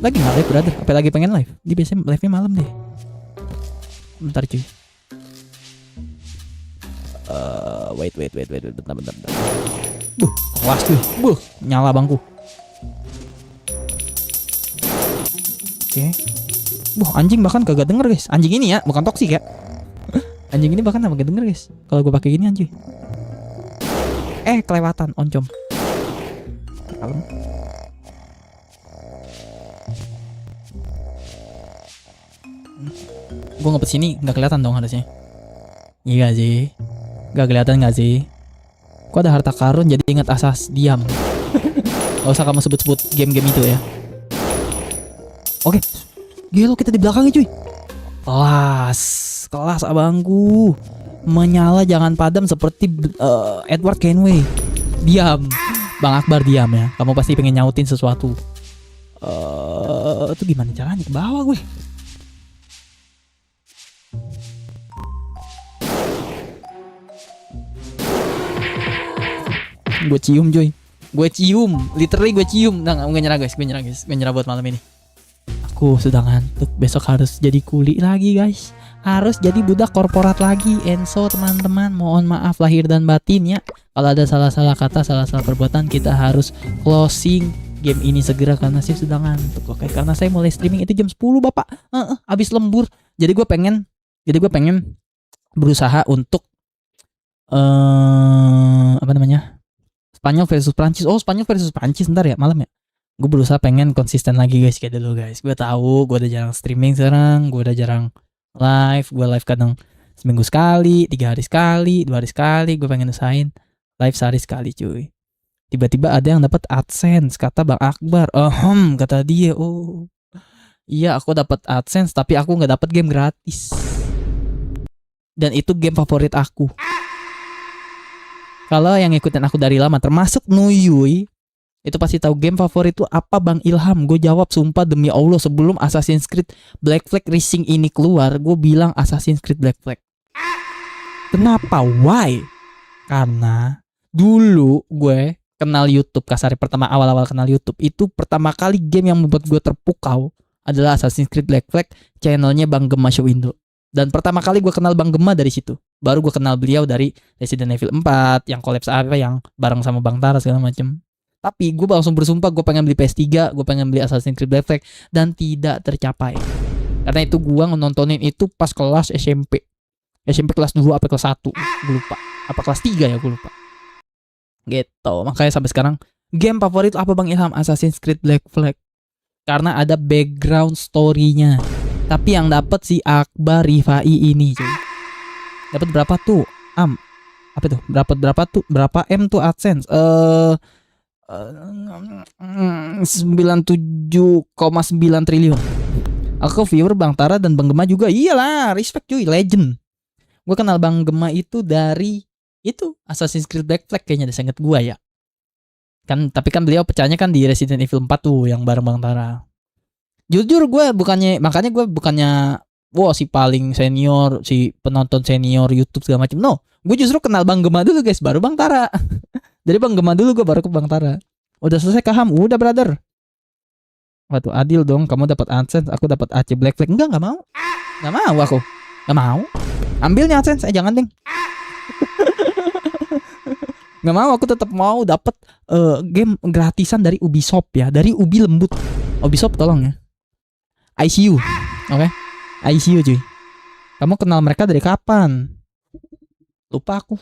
Lagi nggak live brother? Apa lagi pengen live? Dia biasanya live-nya malam deh. Bentar cuy. Wait, bentar. Kelas tuh. Nyala bangku. Oke. Anjing bahkan kagak denger guys. Anjing ini ya, bukan toksik ya. Anjing ini bahkan kagak denger guys. Kalau gue pakai gini anjing. Kelewatan oncom. Kalem. Gue ngepet sini nggak kelihatan dong harusnya. Iya sih. Nggak kelihatan nggak sih? Kok ada harta karun jadi ingat asas diam. Gak usah kamu sebut-sebut game-game itu ya. Oke. Gila kita di belakangnya cuy. Kelas abangku. Menyala jangan padam seperti Edward Kenway. Diam. Bang Akbar diam ya. Kamu pasti pengen nyautin sesuatu. Itu gimana caranya ke bawah gue? Gue cium coy. Literally gue cium. Nah, gue nyerah guys. Gue nyerah buat malam ini. Aku sudah ngantuk. Besok harus jadi kuli lagi guys. Harus jadi budak korporat lagi. Enso teman-teman, mohon maaf lahir dan batin ya. Kalau ada salah-salah kata, salah-salah perbuatan, kita harus closing game ini segera karena saya sudah ngantuk. Oke, karena saya mulai streaming itu jam 10 bapak. Abis lembur. Jadi gue pengen berusaha untuk apa namanya? Spanyol versus Prancis. Spanyol versus Prancis ntar ya malam ya. Gue berusaha pengen konsisten lagi guys kayak dulu guys. Gue tahu gue udah jarang streaming sekarang, gue udah jarang live. Gue live kadang seminggu sekali, 3 hari sekali, 2 hari sekali. Gue pengen usahain live sehari sekali cuy. Tiba-tiba ada yang dapat AdSense kata Bang Akbar. Kata dia. Iya aku dapat AdSense tapi aku nggak dapat game gratis. Dan itu game favorit aku. Kalau yang ngikutin aku dari lama termasuk Nuyuy itu pasti tahu game favorit itu apa Bang Ilham. Gue jawab sumpah demi Allah sebelum Assassin's Creed Black Flag Rising ini keluar, gue bilang Assassin's Creed Black Flag. Kenapa? Why? Karena dulu gue kenal YouTube, kasarnya pertama awal-awal kenal YouTube itu pertama kali game yang membuat gue terpukau adalah Assassin's Creed Black Flag, channelnya Bang Gema Show Indo. Dan pertama kali gue kenal Bang Gema dari situ. Baru gue kenal beliau dari Resident Evil 4 yang collab yang bareng sama Bang Tara segala macem. Tapi gue langsung bersumpah gue pengen beli PS3, gue pengen beli Assassin's Creed Black Flag dan tidak tercapai. Karena itu gue nontonin itu pas kelas SMP. SMP kelas 2 apa kelas 1, gue lupa. Apa kelas 3 ya, gue lupa. Gitu. Makanya sampai sekarang game favorit apa Bang Ilham? Assassin's Creed Black Flag. Karena ada background story-nya. Tapi yang dapat si Akbar Rifai ini, cuy. Dapat berapa tuh? Apa tuh? Berapa tuh? Berapa M tuh AdSense? 97,9 triliun. Aku viewer Bang Tara dan Bang Gema juga. Iyalah, respect cuy, legend. Gue kenal Bang Gema itu dari itu Assassin's Creed Black Flag kayaknya, seinget gue ya. Kan tapi kan beliau pecahnya kan di Resident Evil 4 tuh yang bareng Bang Tara. Jujur gue bukannya wow si paling senior, si penonton senior YouTube segala macam. No, gue justru kenal Bang Gema dulu guys, baru Bang Tara. Dari Bang Gema dulu gue baru ke Bang Tara. Udah selesai kaham, udah brother. Waduh, adil dong, kamu dapat AdSense, aku dapat AC Black Flag. Enggak mau. Enggak mau aku. Enggak mau. Ambilnya AdSense, jangan ding. Enggak mau, aku tetap mau dapat game gratisan dari Ubisoft ya, dari Ubi Lembut. Ubisoft tolong ya. ICU. Oke. ICU cuy. Kamu kenal mereka dari kapan? Lupa aku.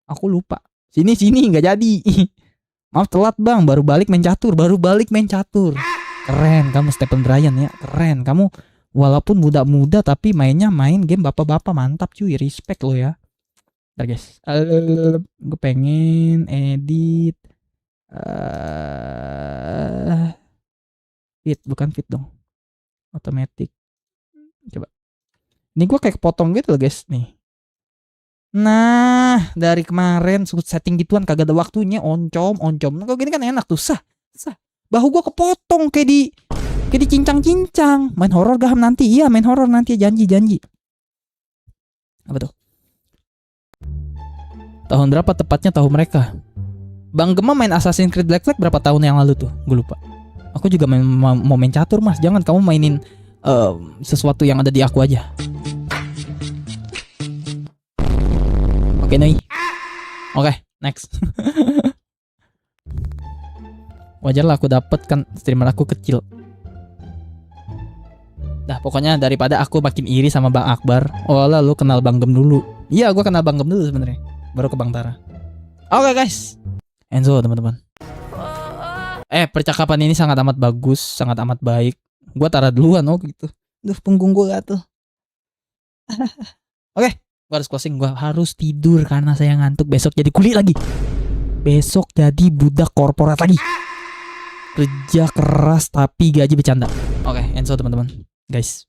Aku lupa. Sini nggak jadi. Maaf telat bang, baru balik main catur. Keren kamu Stephen Bryan ya, keren kamu. Walaupun muda-muda tapi mainnya main game bapak-bapak, mantap cuy, respect lo ya. Ntar guys, gue pengen edit fit, bukan fit dong, automatic. Coba. Ini gue kayak kepotong gitu loh guys nih. Nah, dari kemarin setting gituan kagak ada waktunya, oncom. Nah, kok gini kan enak tuh, sah. Bahu gue kepotong kayak dicincang-cincang. Main horor gaham nanti, iya main horor nanti, janji. Apa tuh? Tahun berapa tepatnya tahu mereka? Bang Gema main Assassin's Creed Black Flag berapa tahun yang lalu tuh? Gue lupa. Aku juga mau main catur mas, jangan kamu mainin sesuatu yang ada di aku aja. Oke nih. Oke, next. Wajar lah aku dapet kan, streamer aku kecil. Dah pokoknya daripada aku makin iri sama Bang Akbar. Oh lah, lu kenal Bang Gem dulu. Iya, gue kenal Bang Gem dulu sebenarnya. Baru ke Bang Tara. Oke guys, Enzo teman-teman. Percakapan ini sangat amat bagus, sangat amat baik. Gue Tara duluan, oh gitu. Duh, punggung gue gatel. Oke, gue harus closing. Gue harus tidur karena saya ngantuk. Besok jadi kuli lagi. Besok jadi budak korporat lagi. Kerja keras tapi gaji bercanda. Oke, Enzo teman-teman. Guys,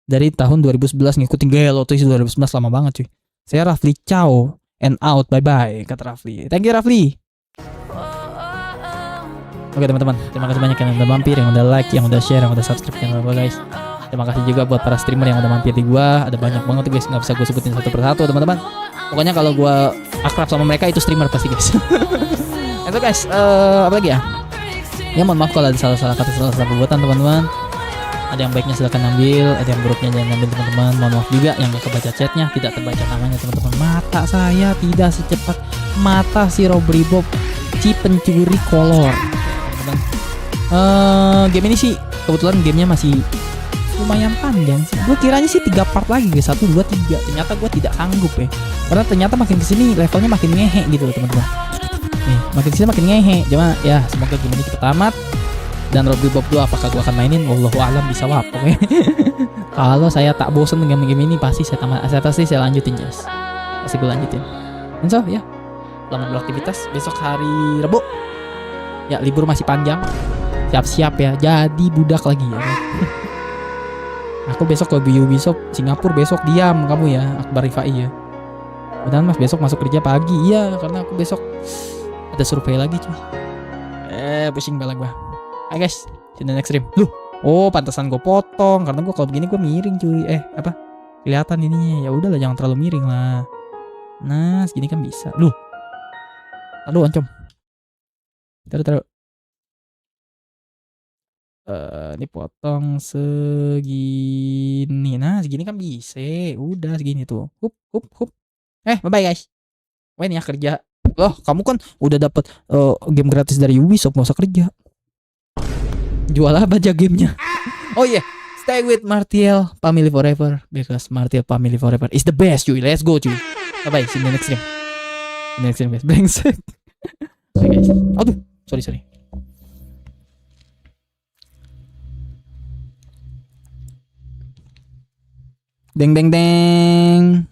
dari tahun 2011 ngikutin gaya Lotus 2011 lama banget cuy. Saya Rafli, ciao and out, bye bye kata Rafli. Thank you Rafli. Oke teman-teman, terima kasih banyak yang udah mampir, yang udah like, yang udah share, yang udah subscribe channel gue guys. Terima kasih juga buat para streamer yang udah mampir di gua. Ada banyak banget guys, nggak bisa gue sebutin satu persatu teman-teman. Pokoknya kalau gua akrab sama mereka itu streamer pasti guys. Itu guys, apa lagi ya? Ya mohon maaf kalau ada salah-salah kata, salah-salah perbuatan teman-teman. Ada yang baiknya silakan ambil, ada yang buruknya jangan ambil teman-teman. Mohon maaf juga yang gak kebaca chatnya, tidak terbaca namanya teman-teman. Mata saya tidak secepat mata si Robri Bob, si pencuri kolor teman-teman. Game ini sih kebetulan gamenya masih lumayan panjang sih. Gue kiranya sih 3 part lagi guys, 1, 2, 3. Ternyata gue tidak sanggup ya. Karena ternyata makin kesini levelnya makin ngehe gitu loh teman-teman. Nih, makin kesini makin ngehe. Cuma ya semoga game ini cepat tamat. Dan Robby Bob 2 apakah gue akan mainin? Wallahu a'lam bisawab. Oke. Kalau saya tak bosen dengan game ini pasti saya lanjutin guys. Pasti gue lanjutin. Dan so ya, selamat beraktivitas. Besok hari Rabu. Ya libur masih panjang. Siap-siap ya. Jadi budak lagi ya. Aku besok ke Ubisoft Singapura, besok diam kamu ya, Akbar Rifai ya. Mudahan mas besok masuk kerja pagi. Iya, karena aku besok ada survei lagi cuy. Pusing bala gua. Hai guys, see you in the next stream. Loh, oh pantasan gue potong karena gue kalau begini gue miring cuy. Kelihatan ininya. Ya udahlah, jangan terlalu miring lah. Nah, segini kan bisa. Loh. Aduh, ancom. Taruh. Ini potong segini. Nah, segini kan bisa. Udah segini tuh. Hup. Bye bye guys. Wah ini ya kerja. Loh, kamu kan udah dapat game gratis dari Ubisoft, nggak usah kerja. Jual apa aja gamenya. Oh iya, stay with Martial Family Forever because Martial Family Forever is the best cuy. Let's go cuy. Bye bye, see you in the next stream. Guys. Brengsek. Oke guys. Aduh, sorry. Deng.